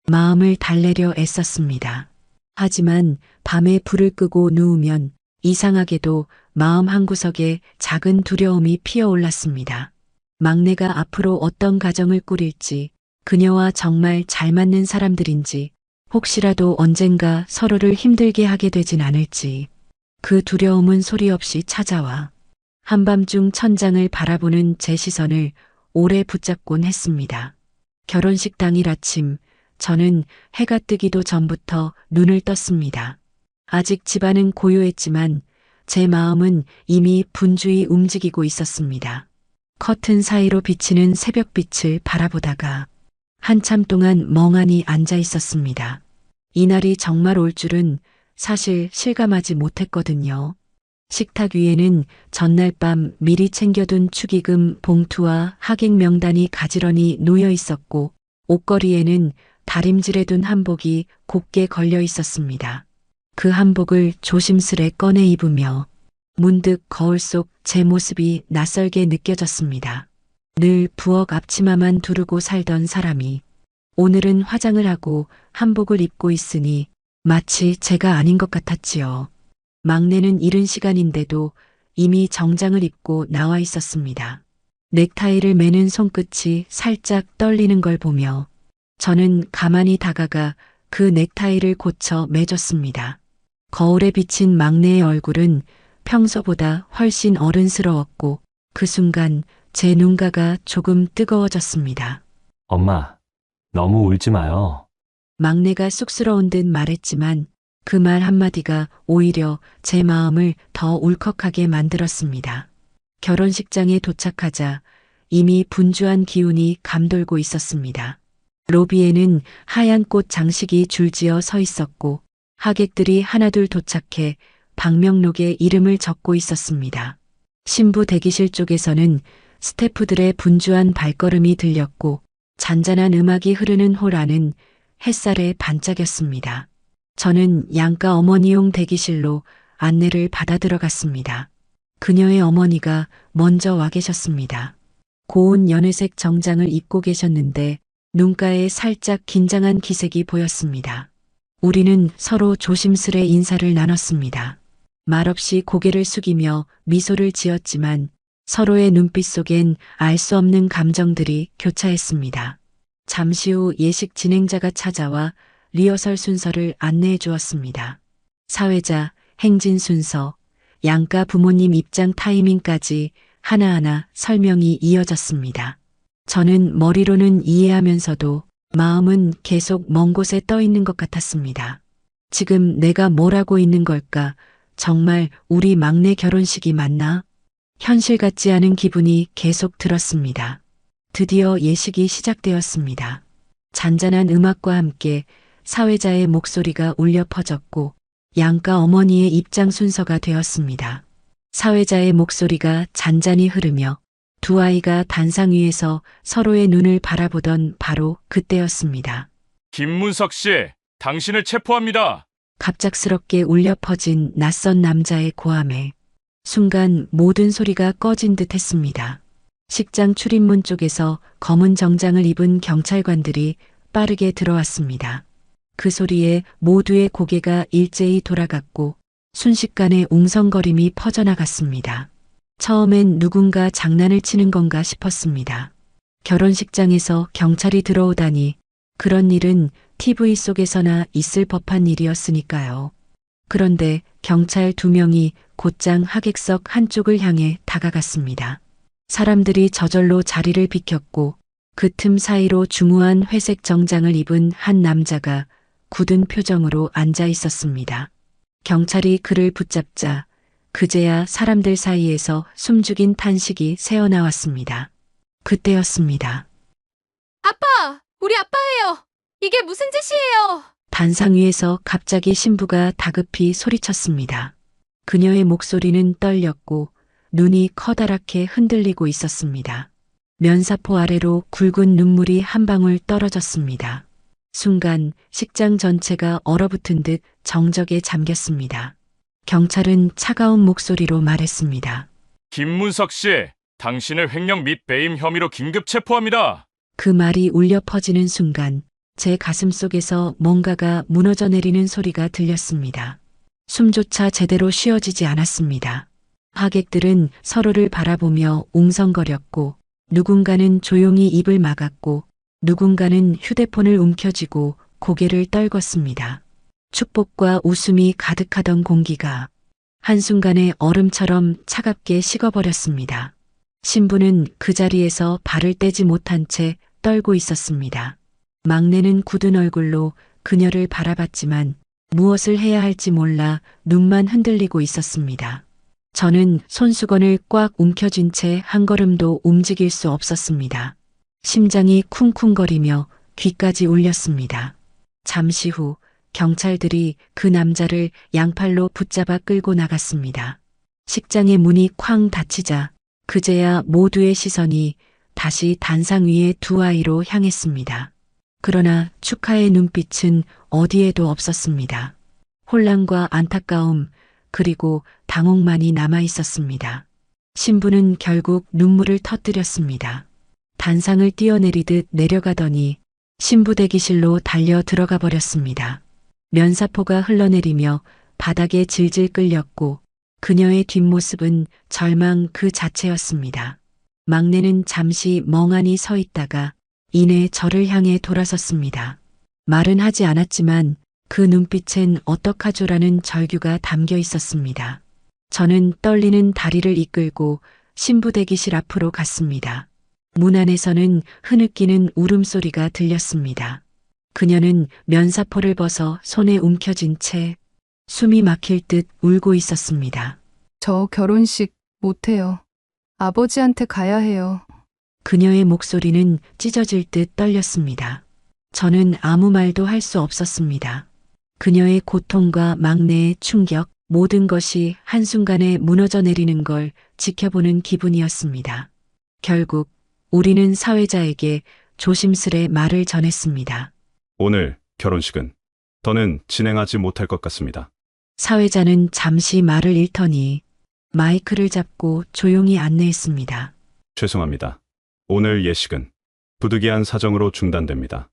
마음을 달래려 애썼습니다. 하지만 밤에 불을 끄고 누우면 이상하게도 마음 한구석에 작은 두려움이 피어올랐습니다. 막내가 앞으로 어떤 가정을 꾸릴지, 그녀와 정말 잘 맞는 사람들인지, 혹시라도 언젠가 서로를 힘들게 하게 되진 않을지, 그 두려움은 소리 없이 찾아와 한밤중 천장을 바라보는 제 시선을 오래 붙잡곤 했습니다. 결혼식 당일 아침, 저는 해가 뜨기도 전부터 눈을 떴습니다. 아직 집안은 고요했지만 제 마음은 이미 분주히 움직이고 있었습니다. 커튼 사이로 비치는 새벽빛을 바라보다가 한참 동안 멍하니 앉아 있었습니다. 이날이 정말 올 줄은 사실 실감하지 못했거든요. 식탁 위에는 전날 밤 미리 챙겨둔 축의금 봉투와 하객 명단이 가지런히 놓여 있었고, 옷걸이에는 다림질해 둔 한복이 곱게 걸려 있었습니다. 그 한복을 조심스레 꺼내 입으며 문득 거울 속 제 모습이 낯설게 느껴졌습니다. 늘 부엌 앞치마만 두르고 살던 사람이 오늘은 화장을 하고 한복을 입고 있으니 마치 제가 아닌 것 같았지요. 막내는 이른 시간인데도 이미 정장을 입고 나와 있었습니다. 넥타이를 매는 손끝이 살짝 떨리는 걸 보며 저는 가만히 다가가 그 넥타이를 고쳐 매줬습니다. 거울에 비친 막내의 얼굴은 평소보다 훨씬 어른스러웠고 그 순간 제 눈가가 조금 뜨거워졌습니다. 엄마, 너무 울지 마요. 막내가 쑥스러운 듯 말했지만 그 말 한마디가 오히려 제 마음을 더 울컥하게 만들었습니다. 결혼식장에 도착하자 이미 분주한 기운이 감돌고 있었습니다. 로비에는 하얀 꽃 장식이 줄지어 서 있었고 하객들이 하나둘 도착해 방명록에 이름을 적고 있었습니다. 신부 대기실 쪽에서는 스태프들의 분주한 발걸음이 들렸고 잔잔한 음악이 흐르는 홀 안은 햇살에 반짝였습니다. 저는 양가 어머니용 대기실로 안내를 받아 들어갔습니다. 그녀의 어머니가 먼저 와 계셨습니다. 고운 연회색 정장을 입고 계셨는데 눈가에 살짝 긴장한 기색이 보였습니다. 우리는 서로 조심스레 인사를 나눴습니다. 말없이 고개를 숙이며 미소를 지었지만 서로의 눈빛 속엔 알 수 없는 감정들이 교차했습니다. 잠시 후 예식 진행자가 찾아와 리허설 순서를 안내해 주었습니다. 사회자, 행진 순서, 양가 부모님 입장 타이밍까지 하나하나 설명이 이어졌습니다. 저는 머리로는 이해하면서도 마음은 계속 먼 곳에 떠 있는 것 같았습니다. 지금 내가 뭘 하고 있는 걸까? 정말 우리 막내 결혼식이 맞나? 현실 같지 않은 기분이 계속 들었습니다. 드디어 예식이 시작되었습니다. 잔잔한 음악과 함께 사회자의 목소리가 울려 퍼졌고 양가 어머니의 입장 순서가 되었습니다. 사회자의 목소리가 잔잔히 흐르며 두 아이가 단상 위에서 서로의 눈을 바라보던 바로 그때였습니다. 김문석 씨, 당신을 체포합니다. 갑작스럽게 울려 퍼진 낯선 남자의 고함에 순간 모든 소리가 꺼진 듯 했습니다. 식장 출입문 쪽에서 검은 정장을 입은 경찰관들이 빠르게 들어왔습니다. 그 소리에 모두의 고개가 일제히 돌아갔고 순식간에 웅성거림이 퍼져나갔습니다. 처음엔 누군가 장난을 치는 건가 싶었습니다. 결혼식장에서 경찰이 들어오다니 그런 일은 TV 속에서나 있을 법한 일이었으니까요. 그런데 경찰 2명이 곧장 하객석 한쪽을 향해 다가갔습니다. 사람들이 저절로 자리를 비켰고 그 틈 사이로 중후한 회색 정장을 입은 한 남자가 굳은 표정으로 앉아 있었습니다. 경찰이 그를 붙잡자 그제야 사람들 사이에서 숨죽인 탄식이 새어나왔습니다. 그때였습니다. 아빠! 우리 아빠예요! 이게 무슨 짓이에요? 단상 위에서 갑자기 신부가 다급히 소리쳤습니다. 그녀의 목소리는 떨렸고 눈이 커다랗게 흔들리고 있었습니다. 면사포 아래로 굵은 눈물이 한 방울 떨어졌습니다. 순간 식장 전체가 얼어붙은 듯 정적에 잠겼습니다. 경찰은 차가운 목소리로 말했습니다. 김문석 씨, 당신을 횡령 및 배임 혐의로 긴급 체포합니다. 그 말이 울려 퍼지는 순간 제 가슴 속에서 뭔가가 무너져 내리는 소리가 들렸습니다. 숨조차 제대로 쉬어지지 않았습니다. 하객들은 서로를 바라보며 웅성거렸고 누군가는 조용히 입을 막았고 누군가는 휴대폰을 움켜쥐고 고개를 떨궜습니다. 축복과 웃음이 가득하던 공기가 한순간에 얼음처럼 차갑게 식어버렸습니다. 신부는 그 자리에서 발을 떼지 못한 채 떨고 있었습니다. 막내는 굳은 얼굴로 그녀를 바라봤지만 무엇을 해야 할지 몰라 눈만 흔들리고 있었습니다. 저는 손수건을 꽉 움켜쥔 채 한 걸음도 움직일 수 없었습니다. 심장이 쿵쿵거리며 귀까지 울렸습니다. 잠시 후 경찰들이 그 남자를 양팔로 붙잡아 끌고 나갔습니다. 식장의 문이 쾅 닫히자 그제야 모두의 시선이 다시 단상 위의 두 아이로 향했습니다. 그러나 축하의 눈빛은 어디에도 없었습니다. 혼란과 안타까움 그리고 당혹만이 남아 있었습니다. 신부는 결국 눈물을 터뜨렸습니다. 단상을 뛰어내리듯 내려가더니 신부 대기실로 달려 들어가 버렸습니다. 면사포가 흘러내리며 바닥에 질질 끌렸고 그녀의 뒷모습은 절망 그 자체였습니다. 막내는 잠시 멍하니 서 있다가 이내 저를 향해 돌아섰습니다. 말은 하지 않았지만 그 눈빛엔 어떡하죠라는 절규가 담겨 있었습니다. 저는 떨리는 다리를 이끌고 신부 대기실 앞으로 갔습니다. 문 안에서는 흐느끼는 울음소리가 들렸습니다. 그녀는 면사포를 벗어 손에 움켜쥔 채 숨이 막힐 듯 울고 있었습니다. 저 결혼식 못해요. 아버지한테 가야 해요. 그녀의 목소리는 찢어질 듯 떨렸습니다. 저는 아무 말도 할 수 없었습니다. 그녀의 고통과 막내의 충격, 모든 것이 한순간에 무너져 내리는 걸 지켜보는 기분이었습니다. 결국 우리는 사회자에게 조심스레 말을 전했습니다. 오늘 결혼식은 더는 진행하지 못할 것 같습니다. 사회자는 잠시 말을 잃더니 마이크를 잡고 조용히 안내했습니다. 죄송합니다. 오늘 예식은 부득이한 사정으로 중단됩니다.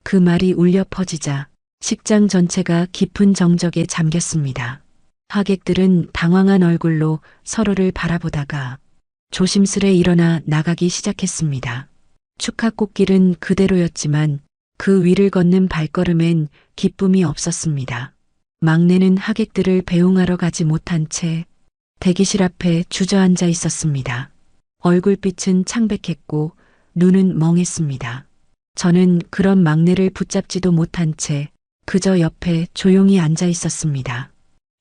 그 말이 울려 퍼지자 식장 전체가 깊은 정적에 잠겼습니다. 하객들은 당황한 얼굴로 서로를 바라보다가 조심스레 일어나 나가기 시작했습니다. 축하 꽃길은 그대로였지만 그 위를 걷는 발걸음엔 기쁨이 없었습니다. 막내는 하객들을 배웅하러 가지 못한 채 대기실 앞에 주저앉아 있었습니다. 얼굴빛은 창백했고 눈은 멍했습니다. 저는 그런 막내를 붙잡지도 못한 채 그저 옆에 조용히 앉아 있었습니다.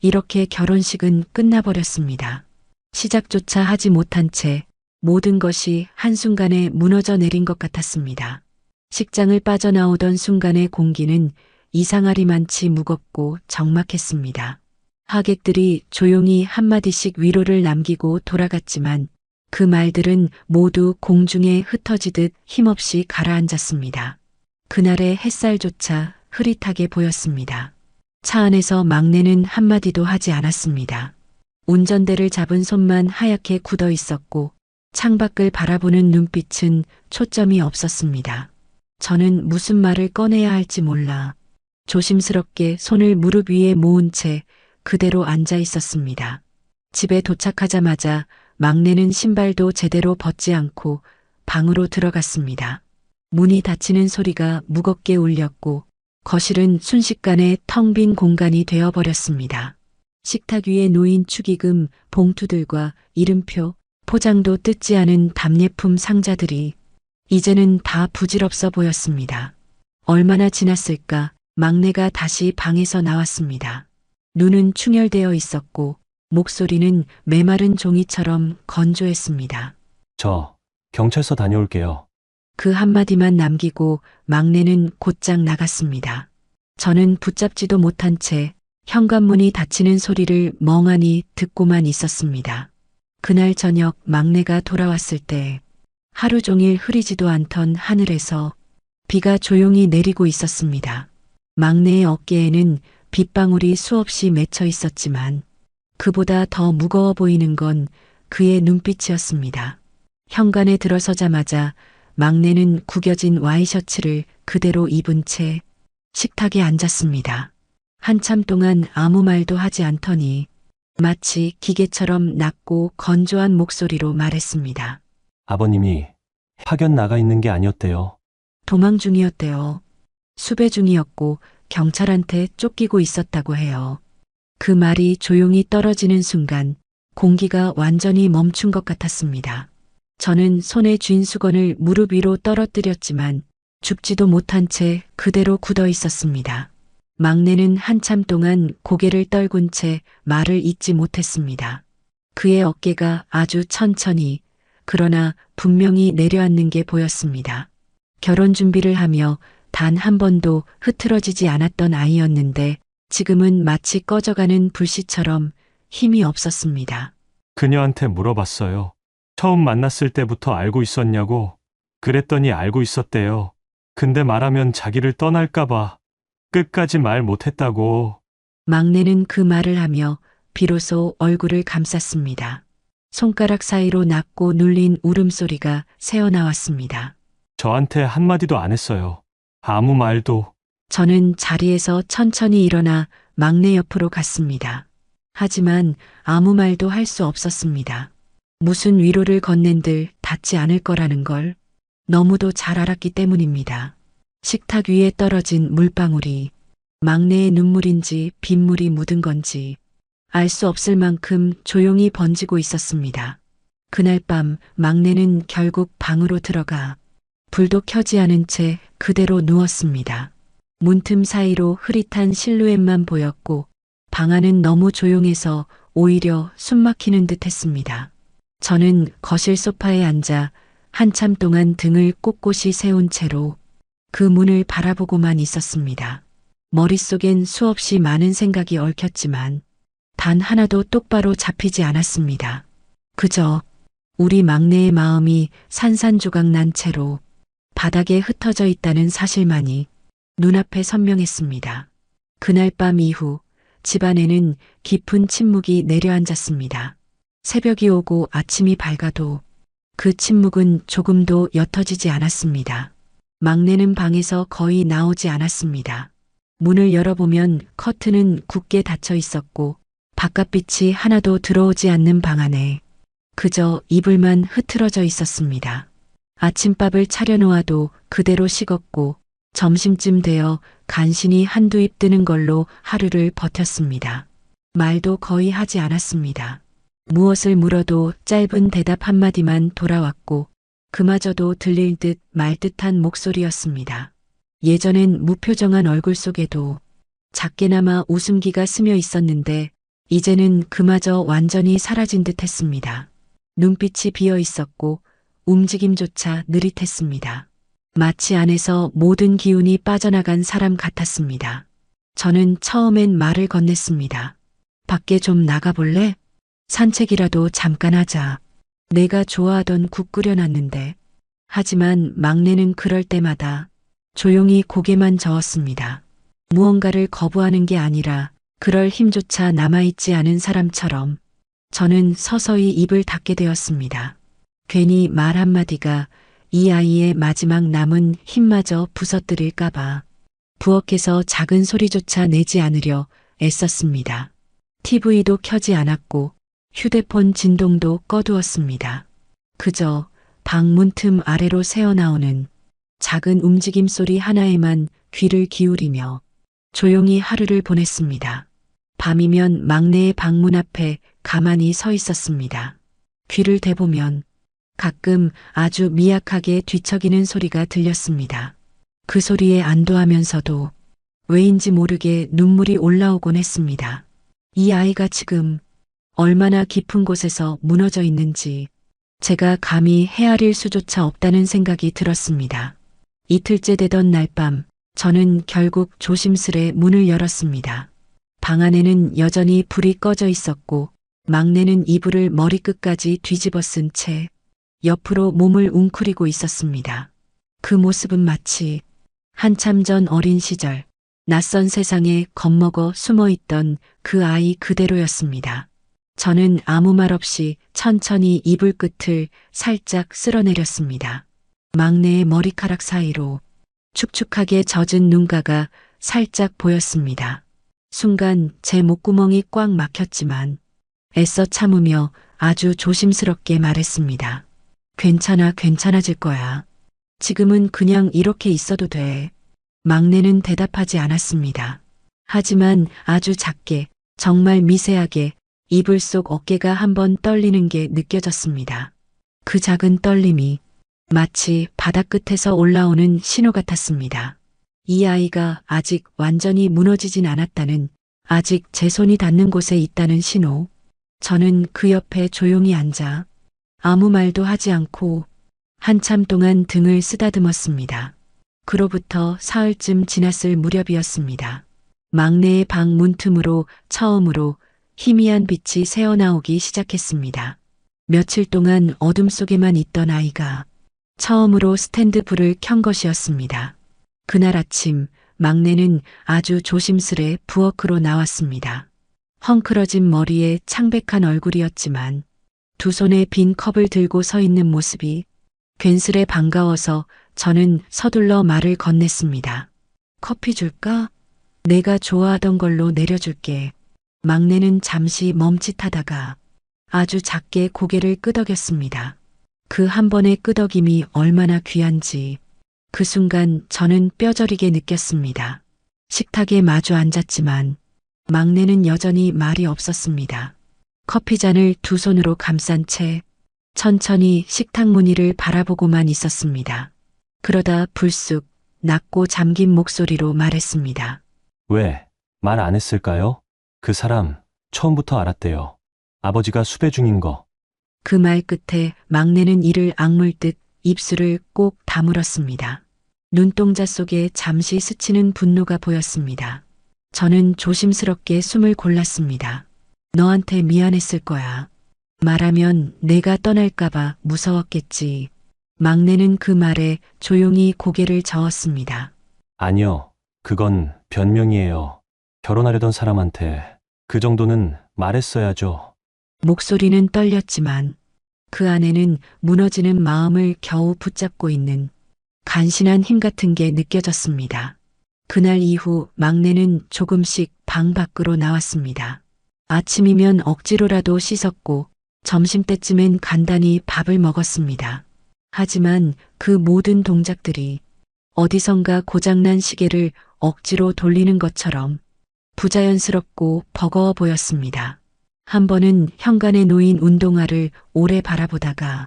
이렇게 결혼식은 끝나버렸습니다. 시작조차 하지 못한 채 모든 것이 한순간에 무너져 내린 것 같았습니다. 식장을 빠져나오던 순간의 공기는 이상하리만치 무겁고 적막했습니다. 하객들이 조용히 한마디씩 위로를 남기고 돌아갔지만 그 말들은 모두 공중에 흩어지듯 힘없이 가라앉았습니다. 그날의 햇살조차 흐릿하게 보였습니다. 차 안에서 막내는 한마디도 하지 않았습니다. 운전대를 잡은 손만 하얗게 굳어 있었고 창밖을 바라보는 눈빛은 초점이 없었습니다. 저는 무슨 말을 꺼내야 할지 몰라 조심스럽게 손을 무릎 위에 모은 채 그대로 앉아 있었습니다. 집에 도착하자마자 막내는 신발도 제대로 벗지 않고 방으로 들어갔습니다. 문이 닫히는 소리가 무겁게 울렸고 거실은 순식간에 텅 빈 공간이 되어버렸습니다. 식탁 위에 놓인 축의금, 봉투들과 이름표, 포장도 뜯지 않은 답례품 상자들이 이제는 다 부질없어 보였습니다. 얼마나 지났을까 막내가 다시 방에서 나왔습니다. 눈은 충혈되어 있었고 목소리는 메마른 종이처럼 건조했습니다. 저 경찰서 다녀올게요. 그 한마디만 남기고 막내는 곧장 나갔습니다. 저는 붙잡지도 못한 채 현관문이 닫히는 소리를 멍하니 듣고만 있었습니다. 그날 저녁 막내가 돌아왔을 때 하루 종일 흐리지도 않던 하늘에서 비가 조용히 내리고 있었습니다. 막내의 어깨에는 빗방울이 수없이 맺혀 있었지만 그보다 더 무거워 보이는 건 그의 눈빛이었습니다. 현관에 들어서자마자 막내는 구겨진 와이셔츠를 그대로 입은 채 식탁에 앉았습니다. 한참 동안 아무 말도 하지 않더니 마치 기계처럼 낮고 건조한 목소리로 말했습니다. 아버님이 파견 나가 있는 게 아니었대요. 도망 중이었대요. 수배 중이었고 경찰한테 쫓기고 있었다고 해요. 그 말이 조용히 떨어지는 순간 공기가 완전히 멈춘 것 같았습니다. 저는 손에 쥔 수건을 무릎 위로 떨어뜨렸지만 줍지도 못한 채 그대로 굳어 있었습니다. 막내는 한참 동안 고개를 떨군 채 말을 잇지 못했습니다. 그의 어깨가 아주 천천히 그러나 분명히 내려앉는 게 보였습니다. 결혼 준비를 하며 단 한 번도 흐트러지지 않았던 아이였는데 지금은 마치 꺼져가는 불씨처럼 힘이 없었습니다. 그녀한테 물어봤어요. 처음 만났을 때부터 알고 있었냐고. 그랬더니 알고 있었대요. 근데 말하면 자기를 떠날까봐 끝까지 말 못했다고. 막내는 그 말을 하며 비로소 얼굴을 감쌌습니다. 손가락 사이로 낮고 눌린 울음소리가 새어나왔습니다. 저한테 한마디도 안 했어요. 아무 말도. 저는 자리에서 천천히 일어나 막내 옆으로 갔습니다. 하지만 아무 말도 할 수 없었습니다. 무슨 위로를 건넨들 닿지 않을 거라는 걸 너무도 잘 알았기 때문입니다. 식탁 위에 떨어진 물방울이 막내의 눈물인지 빗물이 묻은 건지 알 수 없을 만큼 조용히 번지고 있었습니다. 그날 밤 막내는 결국 방으로 들어가 불도 켜지 않은 채 그대로 누웠습니다. 문틈 사이로 흐릿한 실루엣만 보였고 방 안은 너무 조용해서 오히려 숨막히는 듯 했습니다. 저는 거실 소파에 앉아 한참 동안 등을 꼿꼿이 세운 채로 그 문을 바라보고만 있었습니다. 머릿속엔 수없이 많은 생각이 얽혔지만 단 하나도 똑바로 잡히지 않았습니다. 그저 우리 막내의 마음이 산산조각 난 채로 바닥에 흩어져 있다는 사실만이 눈앞에 선명했습니다. 그날 밤 이후 집안에는 깊은 침묵이 내려앉았습니다. 새벽이 오고 아침이 밝아도 그 침묵은 조금도 옅어지지 않았습니다. 막내는 방에서 거의 나오지 않았습니다. 문을 열어보면 커튼은 굳게 닫혀 있었고 바깥빛이 하나도 들어오지 않는 방 안에 그저 이불만 흐트러져 있었습니다. 아침밥을 차려놓아도 그대로 식었고 점심쯤 되어 간신히 한두 입 뜨는 걸로 하루를 버텼습니다. 말도 거의 하지 않았습니다. 무엇을 물어도 짧은 대답 한마디만 돌아왔고 그마저도 들릴 듯 말 듯한 목소리였습니다. 예전엔 무표정한 얼굴 속에도 작게나마 웃음기가 스며 있었는데 이제는 그마저 완전히 사라진 듯 했습니다. 눈빛이 비어 있었고 움직임조차 느릿했습니다. 마치 안에서 모든 기운이 빠져나간 사람 같았습니다. 저는 처음엔 말을 건넸습니다. 밖에 좀 나가볼래? 산책이라도 잠깐 하자. 내가 좋아하던 국 끓여놨는데. 하지만 막내는 그럴 때마다 조용히 고개만 저었습니다. 무언가를 거부하는 게 아니라 그럴 힘조차 남아있지 않은 사람처럼 저는 서서히 입을 닫게 되었습니다. 괜히 말 한마디가 이 아이의 마지막 남은 힘마저 부서뜨릴까봐 부엌에서 작은 소리조차 내지 않으려 애썼습니다. TV도 켜지 않았고 휴대폰 진동도 꺼두었습니다. 그저 방 문틈 아래로 새어나오는 작은 움직임 소리 하나에만 귀를 기울이며 조용히 하루를 보냈습니다. 밤이면 막내의 방문 앞에 가만히 서 있었습니다. 귀를 대보면 가끔 아주 미약하게 뒤척이는 소리가 들렸습니다. 그 소리에 안도하면서도 왜인지 모르게 눈물이 올라오곤 했습니다. 이 아이가 지금 얼마나 깊은 곳에서 무너져 있는지 제가 감히 헤아릴 수조차 없다는 생각이 들었습니다. 이틀째 되던 날 밤 저는 결국 조심스레 문을 열었습니다. 방 안에는 여전히 불이 꺼져 있었고 막내는 이불을 머리끝까지 뒤집어 쓴 채 옆으로 몸을 웅크리고 있었습니다. 그 모습은 마치 한참 전 어린 시절 낯선 세상에 겁먹어 숨어있던 그 아이 그대로였습니다. 저는 아무 말 없이 천천히 이불 끝을 살짝 쓸어내렸습니다. 막내의 머리카락 사이로 축축하게 젖은 눈가가 살짝 보였습니다. 순간 제 목구멍이 꽉 막혔지만 애써 참으며 아주 조심스럽게 말했습니다. 괜찮아, 괜찮아질 거야. 지금은 그냥 이렇게 있어도 돼. 막내는 대답하지 않았습니다. 하지만 아주 작게, 정말 미세하게 이불 속 어깨가 한번 떨리는 게 느껴졌습니다. 그 작은 떨림이 마치 바다 끝에서 올라오는 신호 같았습니다. 이 아이가 아직 완전히 무너지진 않았다는, 아직 제 손이 닿는 곳에 있다는 신호. 저는 그 옆에 조용히 앉아 아무 말도 하지 않고 한참 동안 등을 쓰다듬었습니다. 그로부터 사흘쯤 지났을 무렵이었습니다. 막내의 방 문틈으로 처음으로 희미한 빛이 새어나오기 시작했습니다. 며칠 동안 어둠 속에만 있던 아이가 처음으로 스탠드 불을 켠 것이었습니다. 그날 아침 막내는 아주 조심스레 부엌으로 나왔습니다. 헝클어진 머리에 창백한 얼굴이었지만 두 손에 빈 컵을 들고 서 있는 모습이 괜스레 반가워서 저는 서둘러 말을 건넸습니다. 커피 줄까? 내가 좋아하던 걸로 내려줄게. 막내는 잠시 멈칫하다가 아주 작게 고개를 끄덕였습니다. 그 한 번의 끄덕임이 얼마나 귀한지 그 순간 저는 뼈저리게 느꼈습니다. 식탁에 마주 앉았지만 막내는 여전히 말이 없었습니다. 커피잔을 두 손으로 감싼 채 천천히 식탁 무늬를 바라보고만 있었습니다. 그러다 불쑥 낮고 잠긴 목소리로 말했습니다. 왜 말 안 했을까요? 그 사람 처음부터 알았대요. 아버지가 수배 중인 거. 그 말 끝에 막내는 이를 악물듯 입술을 꼭 다물었습니다. 눈동자 속에 잠시 스치는 분노가 보였습니다. 저는 조심스럽게 숨을 골랐습니다. 너한테 미안했을 거야. 말하면 내가 떠날까봐 무서웠겠지. 막내는 그 말에 조용히 고개를 저었습니다. 아니요. 그건 변명이에요. 결혼하려던 사람한테 그 정도는 말했어야죠. 목소리는 떨렸지만 그 안에는 무너지는 마음을 겨우 붙잡고 있는 간신한 힘 같은 게 느껴졌습니다. 그날 이후 막내는 조금씩 방 밖으로 나왔습니다. 아침이면 억지로라도 씻었고 점심때쯤엔 간단히 밥을 먹었습니다. 하지만 그 모든 동작들이 어디선가 고장난 시계를 억지로 돌리는 것처럼 부자연스럽고 버거워 보였습니다. 한 번은 현관에 놓인 운동화를 오래 바라보다가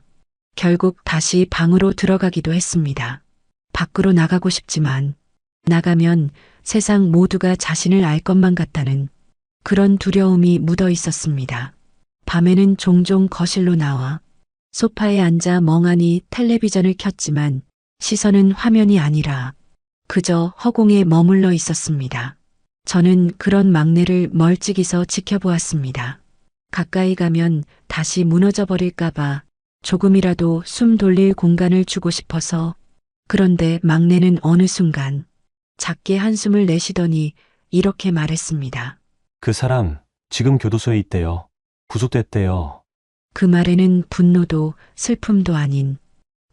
결국 다시 방으로 들어가기도 했습니다. 밖으로 나가고 싶지만 나가면 세상 모두가 자신을 알 것만 같다는 그런 두려움이 묻어 있었습니다. 밤에는 종종 거실로 나와 소파에 앉아 멍하니 텔레비전을 켰지만 시선은 화면이 아니라 그저 허공에 머물러 있었습니다. 저는 그런 막내를 멀찍이서 지켜보았습니다. 가까이 가면 다시 무너져 버릴까봐 조금이라도 숨 돌릴 공간을 주고 싶어서. 그런데 막내는 어느 순간 작게 한숨을 내쉬더니 이렇게 말했습니다. 그 사람 지금 교도소에 있대요. 구속됐대요. 그 말에는 분노도 슬픔도 아닌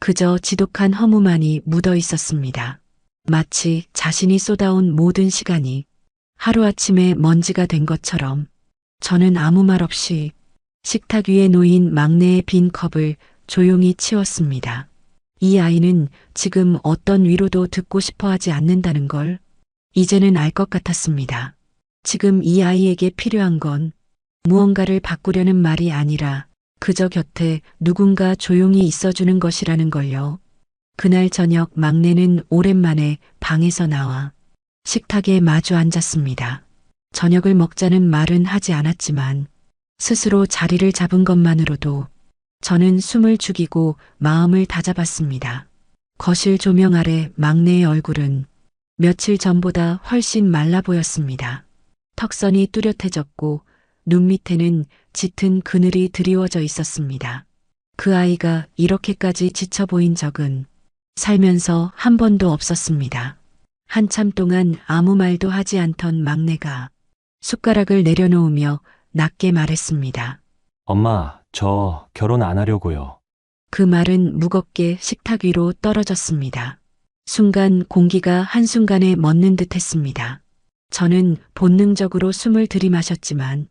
그저 지독한 허무만이 묻어 있었습니다. 마치 자신이 쏟아온 모든 시간이 하루아침에 먼지가 된 것처럼 저는 아무 말 없이 식탁 위에 놓인 막내의 빈 컵을 조용히 치웠습니다. 이 아이는 지금 어떤 위로도 듣고 싶어 하지 않는다는 걸 이제는 알 것 같았습니다. 지금 이 아이에게 필요한 건 무언가를 바꾸려는 말이 아니라 그저 곁에 누군가 조용히 있어주는 것이라는 걸요. 그날 저녁 막내는 오랜만에 방에서 나와 식탁에 마주 앉았습니다. 저녁을 먹자는 말은 하지 않았지만 스스로 자리를 잡은 것만으로도 저는 숨을 죽이고 마음을 다잡았습니다. 거실 조명 아래 막내의 얼굴은 며칠 전보다 훨씬 말라 보였습니다. 턱선이 뚜렷해졌고 눈 밑에는 짙은 그늘이 드리워져 있었습니다. 그 아이가 이렇게까지 지쳐 보인 적은 살면서 한 번도 없었습니다. 한참 동안 아무 말도 하지 않던 막내가 숟가락을 내려놓으며 낮게 말했습니다. 엄마, 저 결혼 안 하려고요. 그 말은 무겁게 식탁 위로 떨어졌습니다. 순간 공기가 한순간에 멎는 듯 했습니다. 저는 본능적으로 숨을 들이마셨지만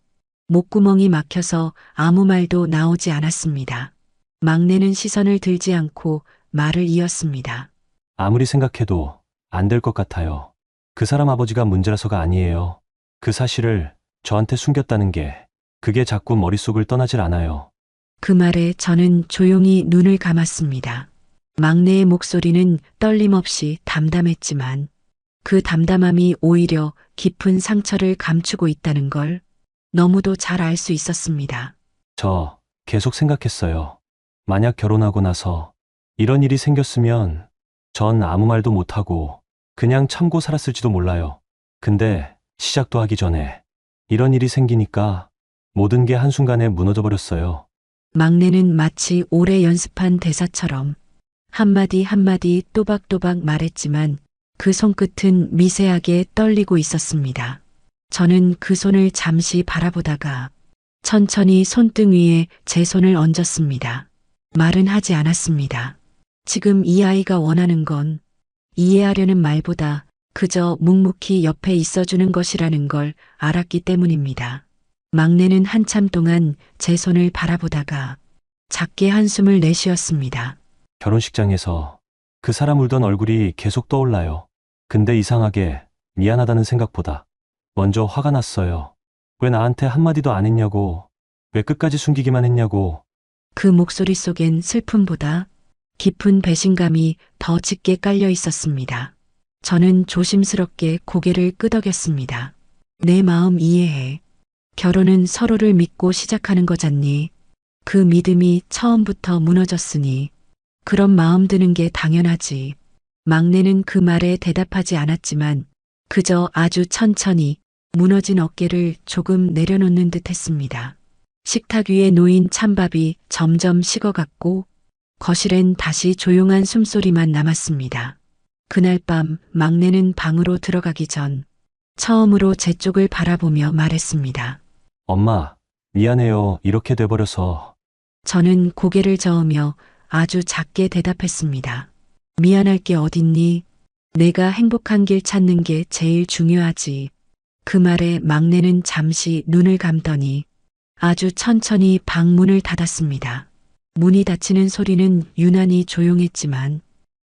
목구멍이 막혀서 아무 말도 나오지 않았습니다. 막내는 시선을 들지 않고 말을 이었습니다. 아무리 생각해도 안 될 것 같아요. 그 사람 아버지가 문제라서가 아니에요. 그 사실을 저한테 숨겼다는 게 그게 자꾸 머릿속을 떠나질 않아요. 그 말에 저는 조용히 눈을 감았습니다. 막내의 목소리는 떨림없이 담담했지만 그 담담함이 오히려 깊은 상처를 감추고 있다는 걸 너무도 잘 알 수 있었습니다. 저 계속 생각했어요. 만약 결혼하고 나서 이런 일이 생겼으면 전 아무 말도 못하고 그냥 참고 살았을지도 몰라요. 근데 시작도 하기 전에 이런 일이 생기니까 모든 게 한순간에 무너져 버렸어요. 막내는 마치 오래 연습한 대사처럼 한마디 한마디 또박또박 말했지만 그 손끝은 미세하게 떨리고 있었습니다. 저는 그 손을 잠시 바라보다가 천천히 손등 위에 제 손을 얹었습니다. 말은 하지 않았습니다. 지금 이 아이가 원하는 건 이해하려는 말보다 그저 묵묵히 옆에 있어주는 것이라는 걸 알았기 때문입니다. 막내는 한참 동안 제 손을 바라보다가 작게 한숨을 내쉬었습니다. 결혼식장에서 그 사람 울던 얼굴이 계속 떠올라요. 근데 이상하게 미안하다는 생각보다 먼저 화가 났어요. 왜 나한테 한마디도 안 했냐고, 왜 끝까지 숨기기만 했냐고. 그 목소리 속엔 슬픔보다 깊은 배신감이 더 짙게 깔려 있었습니다. 저는 조심스럽게 고개를 끄덕였습니다. 내 마음 이해해. 결혼은 서로를 믿고 시작하는 거잖니. 그 믿음이 처음부터 무너졌으니 그런 마음 드는 게 당연하지. 막내는 그 말에 대답하지 않았지만 그저 아주 천천히 무너진 어깨를 조금 내려놓는 듯 했습니다. 식탁 위에 놓인 찬밥이 점점 식어갔고 거실엔 다시 조용한 숨소리만 남았습니다. 그날 밤 막내는 방으로 들어가기 전 처음으로 제 쪽을 바라보며 말했습니다. 엄마, 미안해요. 이렇게 돼버려서. 저는 고개를 저으며 아주 작게 대답했습니다. 미안할 게 어딨니? 내가 행복한 길 찾는 게 제일 중요하지. 그 말에 막내는 잠시 눈을 감더니 아주 천천히 방문을 닫았습니다. 문이 닫히는 소리는 유난히 조용했지만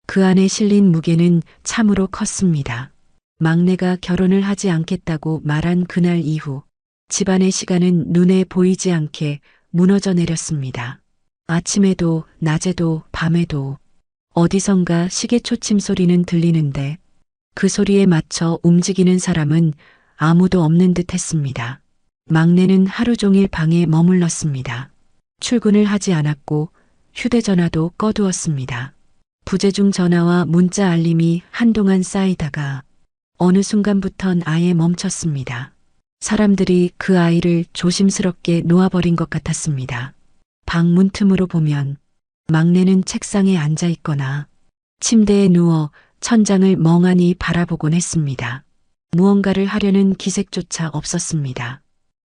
그 안에 실린 무게는 참으로 컸습니다. 막내가 결혼을 하지 않겠다고 말한 그날 이후 집안의 시간은 눈에 보이지 않게 무너져 내렸습니다. 아침에도 낮에도 밤에도 어디선가 시계 초침 소리는 들리는데 그 소리에 맞춰 움직이는 사람은 아무도 없는 듯 했습니다. 막내는 하루 종일 방에 머물렀습니다. 출근을 하지 않았고 휴대전화도 꺼두었습니다. 부재중 전화와 문자 알림이 한동안 쌓이다가 어느 순간부턴 아예 멈췄습니다. 사람들이 그 아이를 조심스럽게 놓아버린 것 같았습니다. 방 문틈으로 보면 막내는 책상에 앉아 있거나 침대에 누워 천장을 멍하니 바라보곤 했습니다. 무언가를 하려는 기색조차 없었습니다.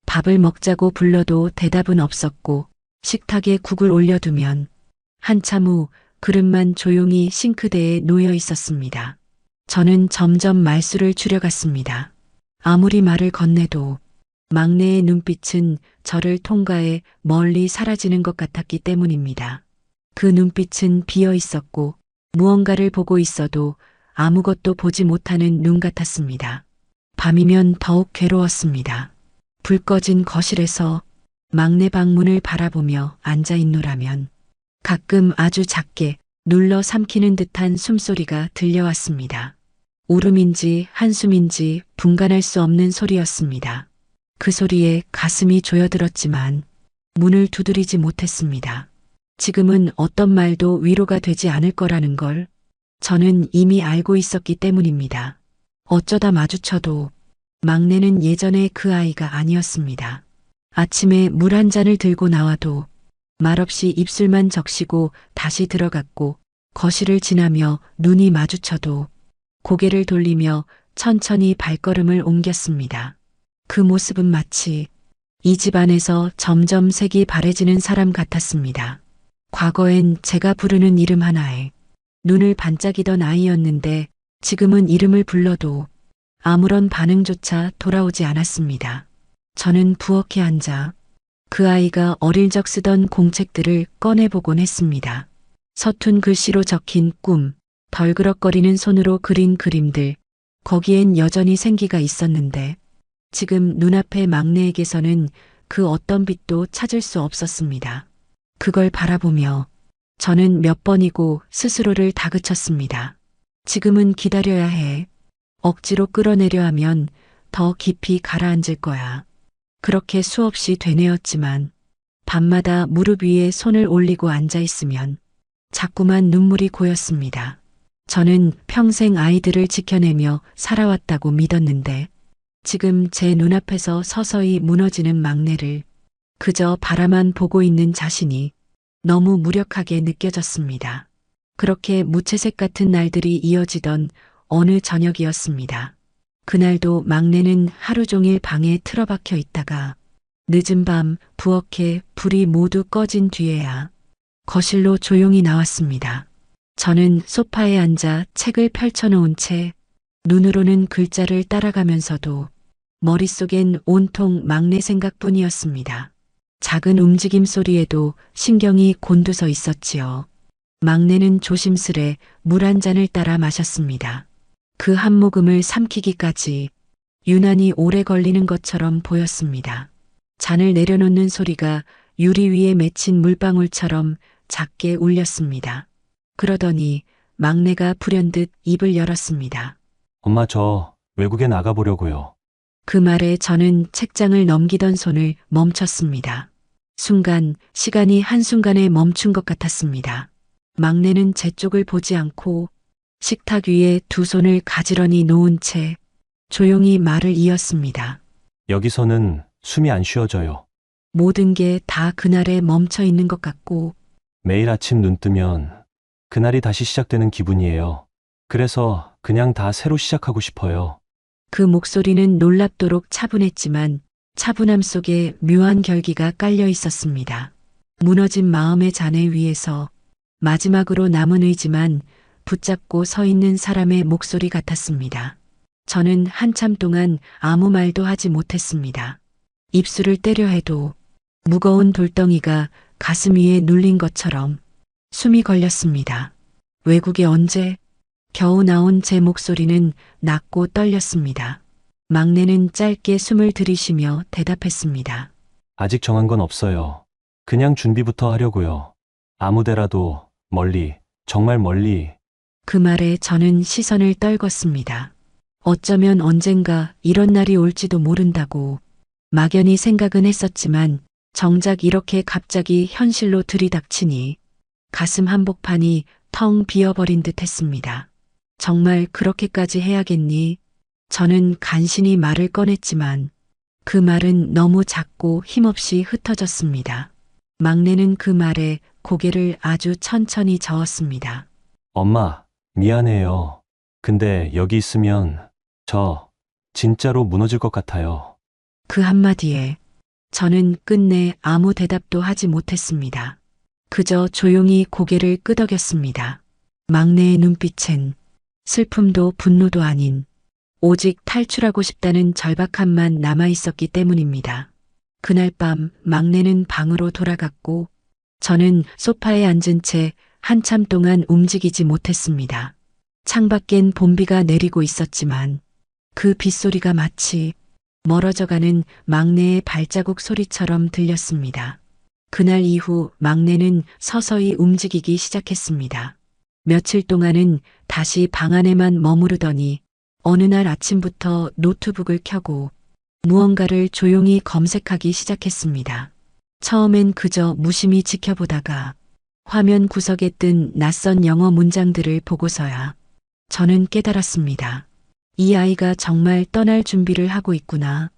밥을 먹자고 불러도 대답은 없었고 식탁에 국을 올려두면 한참 후 그릇만 조용히 싱크대에 놓여 있었습니다. 저는 점점 말수를 줄여갔습니다. 아무리 말을 건네도 막내의 눈빛은 저를 통과해 멀리 사라지는 것 같았기 때문입니다. 그 눈빛은 비어 있었고 무언가를 보고 있어도 아무것도 보지 못하는 눈 같았습니다. 밤이면 더욱 괴로웠습니다. 불 꺼진 거실에서 막내 방문을 바라보며 앉아 있노라면 가끔 아주 작게 눌러 삼키는 듯한 숨소리가 들려왔습니다. 울음인지 한숨인지 분간할 수 없는 소리였습니다. 그 소리에 가슴이 조여들었지만 문을 두드리지 못했습니다. 지금은 어떤 말도 위로가 되지 않을 거라는 걸 저는 이미 알고 있었기 때문입니다. 어쩌다 마주쳐도 막내는 예전의 그 아이가 아니었습니다. 아침에 물 한 잔을 들고 나와도 말없이 입술만 적시고 다시 들어갔고, 거실을 지나며 눈이 마주쳐도 고개를 돌리며 천천히 발걸음을 옮겼습니다. 그 모습은 마치 이 집안에서 점점 색이 바래지는 사람 같았습니다. 과거엔 제가 부르는 이름 하나에 눈을 반짝이던 아이였는데 지금은 이름을 불러도 아무런 반응조차 돌아오지 않았습니다. 저는 부엌에 앉아 그 아이가 어릴 적 쓰던 공책들을 꺼내보곤 했습니다. 서툰 글씨로 적힌 꿈, 덜그럭거리는 손으로 그린 그림들, 거기엔 여전히 생기가 있었는데 지금 눈앞의 막내에게서는 그 어떤 빛도 찾을 수 없었습니다. 그걸 바라보며 저는 몇 번이고 스스로를 다그쳤습니다. 지금은 기다려야 해. 억지로 끌어내려 하면 더 깊이 가라앉을 거야. 그렇게 수없이 되뇌었지만 밤마다 무릎 위에 손을 올리고 앉아 있으면 자꾸만 눈물이 고였습니다. 저는 평생 아이들을 지켜내며 살아왔다고 믿었는데 지금 제 눈앞에서 서서히 무너지는 막내를 그저 바라만 보고 있는 자신이 너무 무력하게 느껴졌습니다. 그렇게 무채색 같은 날들이 이어지던 어느 저녁이었습니다. 그날도 막내는 하루 종일 방에 틀어박혀 있다가 늦은 밤 부엌에 불이 모두 꺼진 뒤에야 거실로 조용히 나왔습니다. 저는 소파에 앉아 책을 펼쳐놓은 채 눈으로는 글자를 따라가면서도 머릿속엔 온통 막내 생각뿐이었습니다. 작은 움직임 소리에도 신경이 곤두서 있었지요. 막내는 조심스레 물 한 잔을 따라 마셨습니다. 그 한 모금을 삼키기까지 유난히 오래 걸리는 것처럼 보였습니다. 잔을 내려놓는 소리가 유리 위에 맺힌 물방울처럼 작게 울렸습니다. 그러더니 막내가 불현듯 입을 열었습니다. 엄마, 저 외국에 나가보려고요. 그 말에 저는 책장을 넘기던 손을 멈췄습니다. 순간 시간이 한순간에 멈춘 것 같았습니다. 막내는 제 쪽을 보지 않고 식탁 위에 두 손을 가지런히 놓은 채 조용히 말을 이었습니다. 여기서는 숨이 안 쉬어져요. 모든 게 다 그날에 멈춰 있는 것 같고 매일 아침 눈 뜨면 그날이 다시 시작되는 기분이에요. 그래서 그냥 다 새로 시작하고 싶어요. 그 목소리는 놀랍도록 차분했지만 차분함 속에 묘한 결기가 깔려 있었습니다. 무너진 마음의 잔해 위에서 마지막으로 남은 의지만 붙잡고 서 있는 사람의 목소리 같았습니다. 저는 한참 동안 아무 말도 하지 못했습니다. 입술을 떼려 해도 무거운 돌덩이가 가슴 위에 눌린 것처럼 숨이 걸렸습니다. 외국에 언제? 겨우 나온 제 목소리는 낮고 떨렸습니다. 막내는 짧게 숨을 들이쉬며 대답했습니다. 아직 정한 건 없어요. 그냥 준비부터 하려고요. 아무 데라도 멀리, 정말 멀리. 그 말에 저는 시선을 떨궜습니다. 어쩌면 언젠가 이런 날이 올지도 모른다고 막연히 생각은 했었지만 정작 이렇게 갑자기 현실로 들이닥치니 가슴 한복판이 텅 비어버린 듯 했습니다. 정말 그렇게까지 해야겠니? 저는 간신히 말을 꺼냈지만 그 말은 너무 작고 힘없이 흩어졌습니다. 막내는 그 말에 고개를 아주 천천히 저었습니다. 엄마, 미안해요. 근데 여기 있으면 저 진짜로 무너질 것 같아요. 그 한마디에 저는 끝내 아무 대답도 하지 못했습니다. 그저 조용히 고개를 끄덕였습니다. 막내의 눈빛엔 슬픔도 분노도 아닌 오직 탈출하고 싶다는 절박함만 남아 있었기 때문입니다. 그날 밤 막내는 방으로 돌아갔고 저는 소파에 앉은 채 한참 동안 움직이지 못했습니다. 창밖엔 봄비가 내리고 있었지만 그 빗소리가 마치 멀어져가는 막내의 발자국 소리처럼 들렸습니다. 그날 이후 막내는 서서히 움직이기 시작했습니다. 며칠 동안은 다시 방 안에만 머무르더니 어느 날 아침부터 노트북을 켜고 무언가를 조용히 검색하기 시작했습니다. 처음엔 그저 무심히 지켜보다가 화면 구석에 뜬 낯선 영어 문장들을 보고서야 저는 깨달았습니다. 이 아이가 정말 떠날 준비를 하고 있구나.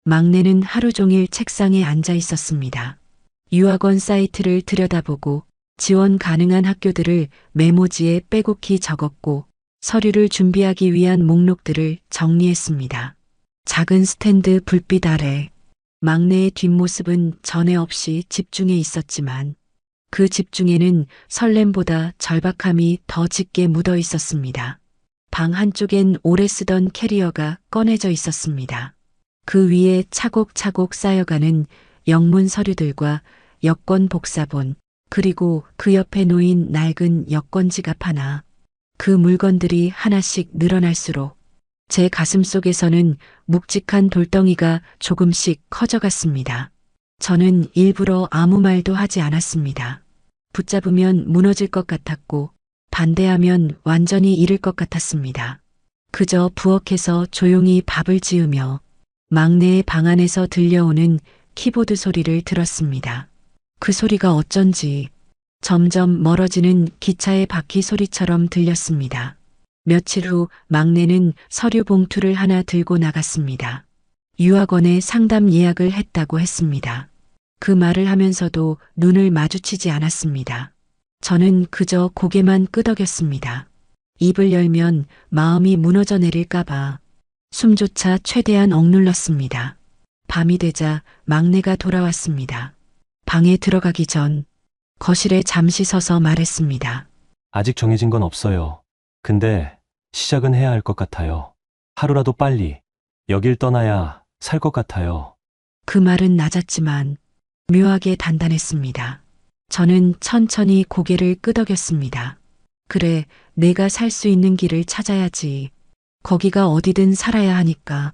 막내는 하루 종일 책상에 앉아 있었습니다. 유학원 사이트를 들여다보고 지원 가능한 학교들을 메모지에 빼곡히 적었고 서류를 준비하기 위한 목록들을 정리했습니다. 작은 스탠드 불빛 아래 막내의 뒷모습은 전에 없이 집중해 있었지만 그 집중에는 설렘보다 절박함이 더 짙게 묻어 있었습니다. 방 한쪽엔 오래 쓰던 캐리어가 꺼내져 있었습니다. 그 위에 차곡차곡 쌓여가는 영문 서류들과 여권 복사본, 그리고 그 옆에 놓인 낡은 여권 지갑 하나. 그 물건들이 하나씩 늘어날수록 제 가슴 속에서는 묵직한 돌덩이가 조금씩 커져갔습니다. 저는 일부러 아무 말도 하지 않았습니다. 붙잡으면 무너질 것 같았고 반대하면 완전히 잃을 것 같았습니다. 그저 부엌에서 조용히 밥을 지으며 막내의 방 안에서 들려오는 키보드 소리를 들었습니다. 그 소리가 어쩐지 점점 멀어지는 기차의 바퀴 소리처럼 들렸습니다. 며칠 후 막내는 서류 봉투를 하나 들고 나갔습니다. 유학원에 상담 예약을 했다고 했습니다. 그 말을 하면서도 눈을 마주치지 않았습니다. 저는 그저 고개만 끄덕였습니다. 입을 열면 마음이 무너져 내릴까봐 숨조차 최대한 억눌렀습니다. 밤이 되자 막내가 돌아왔습니다. 방에 들어가기 전 거실에 잠시 서서 말했습니다. 아직 정해진 건 없어요. 근데 시작은 해야 할 것 같아요. 하루라도 빨리 여길 떠나야 살 것 같아요. 그 말은 낮았지만 묘하게 단단했습니다. 저는 천천히 고개를 끄덕였습니다. 그래, 내가 살 수 있는 길을 찾아야지. 거기가 어디든 살아야 하니까.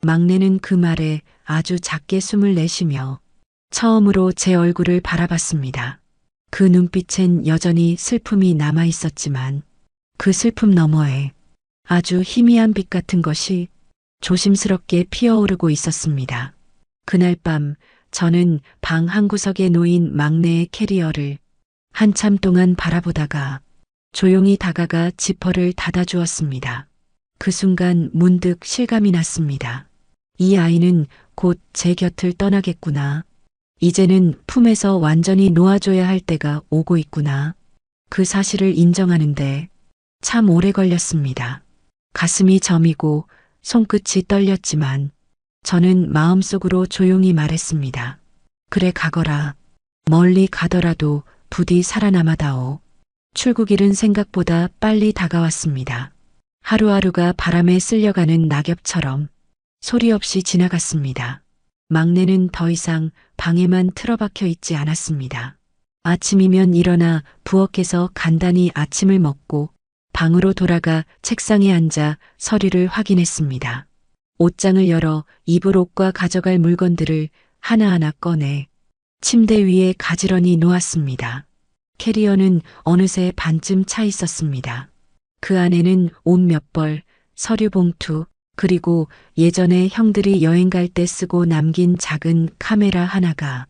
막내는 그 말에 아주 작게 숨을 내쉬며 처음으로 제 얼굴을 바라봤습니다. 그 눈빛엔 여전히 슬픔이 남아 있었지만 그 슬픔 너머에 아주 희미한 빛 같은 것이 조심스럽게 피어오르고 있었습니다. 그날 밤 저는 방 한구석에 놓인 막내의 캐리어를 한참 동안 바라보다가 조용히 다가가 지퍼를 닫아주었습니다. 그 순간 문득 실감이 났습니다. 이 아이는 곧 제 곁을 떠나겠구나. 이제는 품에서 완전히 놓아줘야 할 때가 오고 있구나. 그 사실을 인정하는데 참 오래 걸렸습니다. 가슴이 저미고 손끝이 떨렸지만 저는 마음속으로 조용히 말했습니다. 그래, 가거라. 멀리 가더라도 부디 살아남아다오. 출국일은 생각보다 빨리 다가왔습니다. 하루하루가 바람에 쓸려가는 낙엽처럼 소리 없이 지나갔습니다. 막내는 더 이상 방에만 틀어박혀 있지 않았습니다. 아침이면 일어나 부엌에서 간단히 아침을 먹고 방으로 돌아가 책상에 앉아 서류를 확인했습니다. 옷장을 열어 입을 옷과 가져갈 물건들을 하나하나 꺼내 침대 위에 가지런히 놓았습니다. 캐리어는 어느새 반쯤 차 있었습니다. 그 안에는 옷 몇 벌, 서류 봉투, 그리고 예전에 형들이 여행 갈 때 쓰고 남긴 작은 카메라 하나가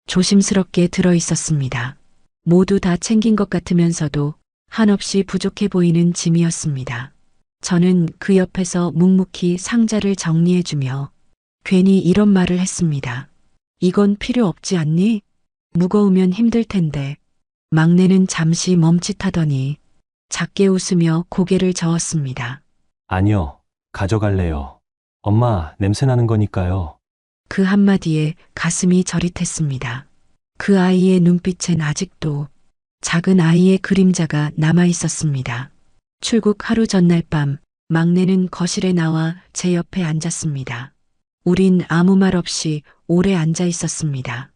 조심스럽게 들어 있었습니다. 모두 다 챙긴 것 같으면서도 한없이 부족해 보이는 짐이었습니다. 저는 그 옆에서 묵묵히 상자를 정리해주며 괜히 이런 말을 했습니다. 이건 필요 없지 않니? 무거우면 힘들 텐데. 막내는 잠시 멈칫하더니 작게 웃으며 고개를 저었습니다. 아니요, 가져갈래요. 엄마, 냄새 나는 거니까요. 그 한마디에 가슴이 저릿했습니다. 그 아이의 눈빛엔 아직도 작은 아이의 그림자가 남아 있었습니다. 출국 하루 전날 밤 막내는 거실에 나와 제 옆에 앉았습니다. 우린 아무 말 없이 오래 앉아 있었습니다.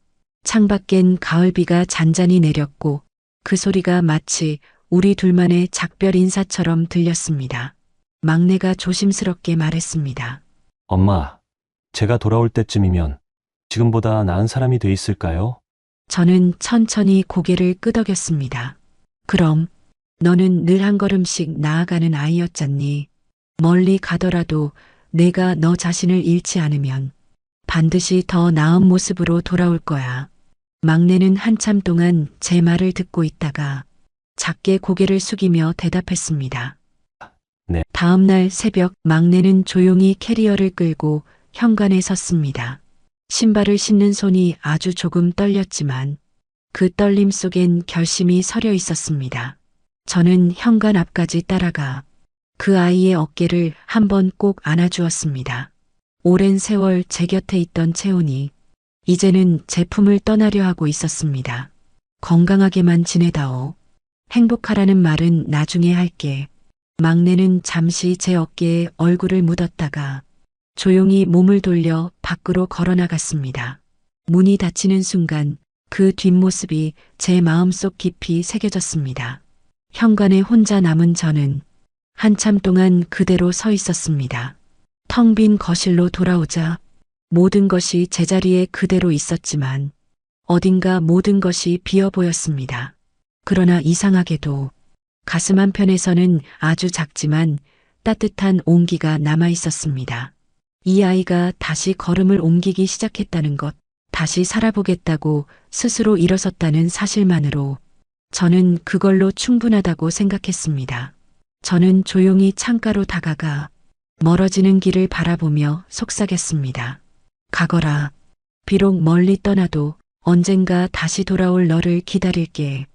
창밖엔 가을비가 잔잔히 내렸고 그 소리가 마치 우리 둘만의 작별 인사처럼 들렸습니다. 막내가 조심스럽게 말했습니다. 엄마, 제가 돌아올 때쯤이면 지금보다 나은 사람이 돼 있을까요? 저는 천천히 고개를 끄덕였습니다. 그럼 너는 늘 한 걸음씩 나아가는 아이였잖니. 멀리 가더라도 내가 너 자신을 잃지 않으면 반드시 더 나은 모습으로 돌아올 거야. 막내는 한참 동안 제 말을 듣고 있다가 작게 고개를 숙이며 대답했습니다. 네. 다음 날 새벽 막내는 조용히 캐리어를 끌고 현관에 섰습니다. 신발을 신는 손이 아주 조금 떨렸지만 그 떨림 속엔 결심이 서려 있었습니다. 저는 현관 앞까지 따라가 그 아이의 어깨를 한번 꼭 안아주었습니다. 오랜 세월 제 곁에 있던 채훈이 이제는 제 품을 떠나려 하고 있었습니다. 건강하게만 지내다오. 행복하라는 말은 나중에 할게. 막내는 잠시 제 어깨에 얼굴을 묻었다가 조용히 몸을 돌려 밖으로 걸어 나갔습니다. 문이 닫히는 순간 그 뒷모습이 제 마음속 깊이 새겨졌습니다. 현관에 혼자 남은 저는 한참 동안 그대로 서 있었습니다. 텅 빈 거실로 돌아오자 모든 것이 제자리에 그대로 있었지만 어딘가 모든 것이 비어 보였습니다. 그러나 이상하게도 가슴 한편에서는 아주 작지만 따뜻한 온기가 남아 있었습니다. 이 아이가 다시 걸음을 옮기기 시작했다는 것, 다시 살아보겠다고 스스로 일어섰다는 사실만으로 저는 그걸로 충분하다고 생각했습니다. 저는 조용히 창가로 다가가 멀어지는 길을 바라보며 속삭였습니다. 가거라. 비록 멀리 떠나도 언젠가 다시 돌아올 너를 기다릴게.